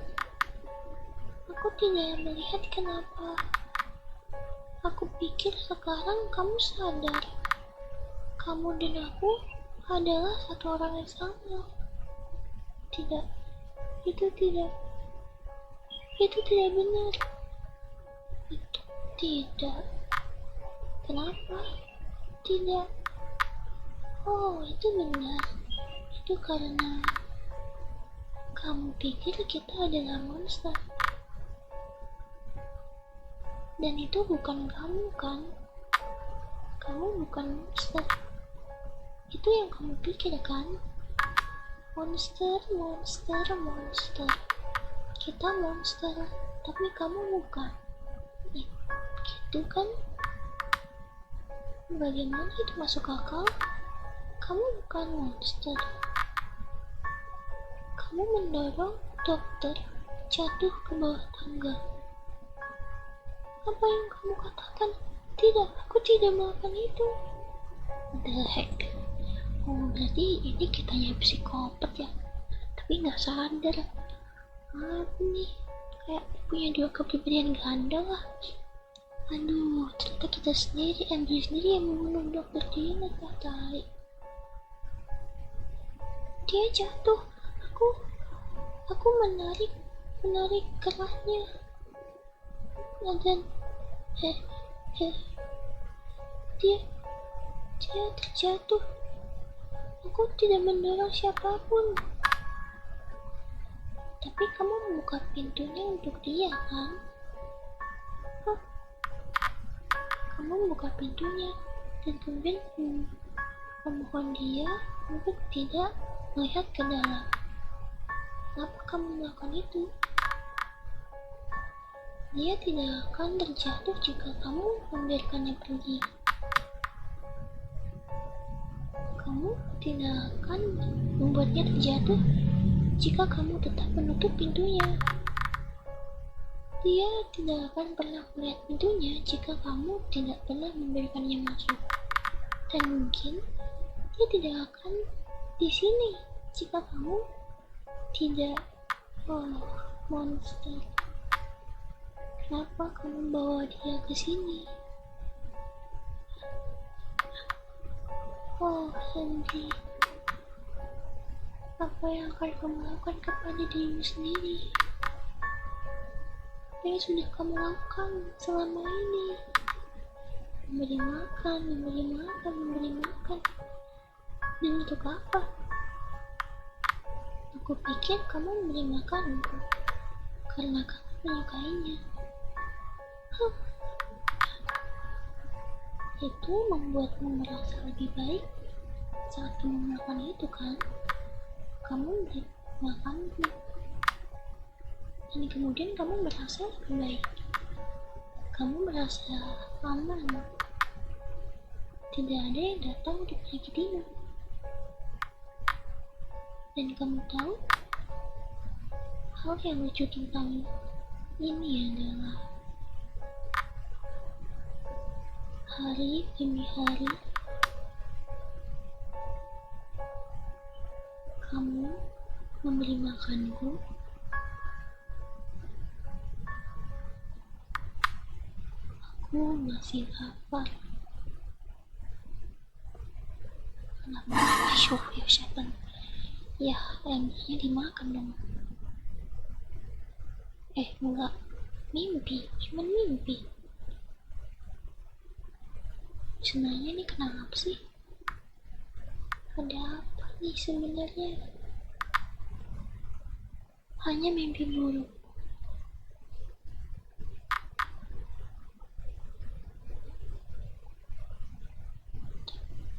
Aku tidak melihat kenapa. Aku pikir sekarang kamu sadar. Kamu dan aku adalah satu orang yang sama. Tidak. Itu tidak benar. Itu tidak. Kenapa? Tidak. Oh, itu benar. Itu karena kamu pikir kita adalah monster. Dan itu bukan kamu kan? Kamu bukan monster. Itu yang kamu pikir kan? Monster. Kita monster, tapi kamu bukan. Gitu kan? Bagaimana itu masuk akal? Kamu bukan monster. Kamu mendorong dokter jatuh ke bawah tangga. Apa yang kamu katakan? Tidak, aku tidak melakukan itu. The heck? Oh, berarti ini kitanya psikopat ya? Tapi nggak sadar. Apa nih? Kayak punya dua kepribadian ganda lah. Aduh, ternyata kita sendiri, Emily sendiri yang membunuh dokter Dina. Tai. Dia jatuh. Aku menarik kerahnya. Dan dia terjatuh. Aku tidak mendorong siapapun. Tapi kamu membuka pintunya untuk dia, kan? Hah? Kamu membuka pintunya dan kemudian memohon dia untuk tidak melihat ke dalam. Kenapa kamu melakukan itu? Dia tidak akan terjatuh jika kamu membiarkannya pergi. Kamu tidak akan membuatnya terjatuh jika kamu tetap menutup pintunya. Dia tidak akan pernah melihat pintunya jika kamu tidak pernah membiarkannya masuk. Dan mungkin dia tidak akan di sini jika kamu tidak. Oh, monster. Kenapa kamu bawa dia ke sini? Oh, Henry. Apa yang akan kamu lakukan kepada dirimu sendiri? Apa yang sudah kamu lakukan selama ini? Memberi makan, memberi makan, memberi makan. Dan untuk apa? Aku pikir kamu memberi makanku karena kamu menyukainya. Itu membuatmu merasa lebih baik saat kamu melakukan itu, kan? Kamu memberi makanku dan kemudian kamu merasa lebih baik. Kamu merasa aman. Tidak ada yang datang untuk menyakitimu. Dan kamu tahu, hal yang lucu tentang ini adalah hari demi hari kamu memberi makanku. Aku masih lapar. Kenapa? Ya setan. Ya, ayamnya dimakan dong. Enggak. Mimpi, cuman mimpi. Sebenarnya ini kenapa sih? Ada apa nih sebenarnya? Hanya mimpi buruk.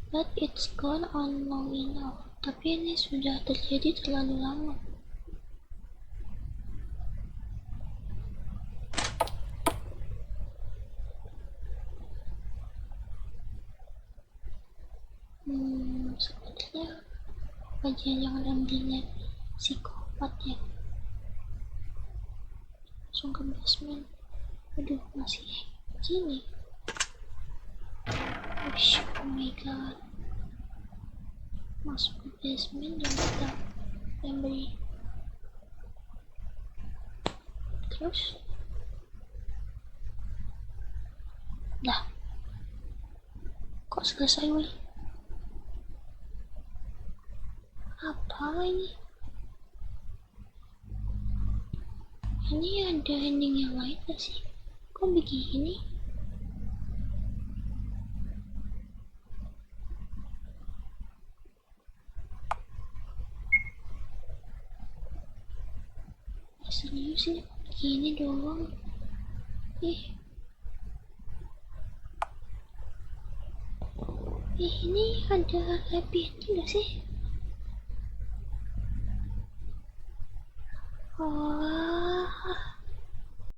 But it's gone on long enough. Tapi ini sudah terjadi terlalu lama. Sepertinya bagian yang ambilnya psikopat ya. Langsung ke basement. Aduh, masih gini. Oh my god. Masuk ke basement dan kita beri. Terus lah, kok selesai weh? Apa ini? Ini ada ending yang lain gak sih? Kok begini? Serius ini begini doang. Ini ada happy ending gak sih? Oh,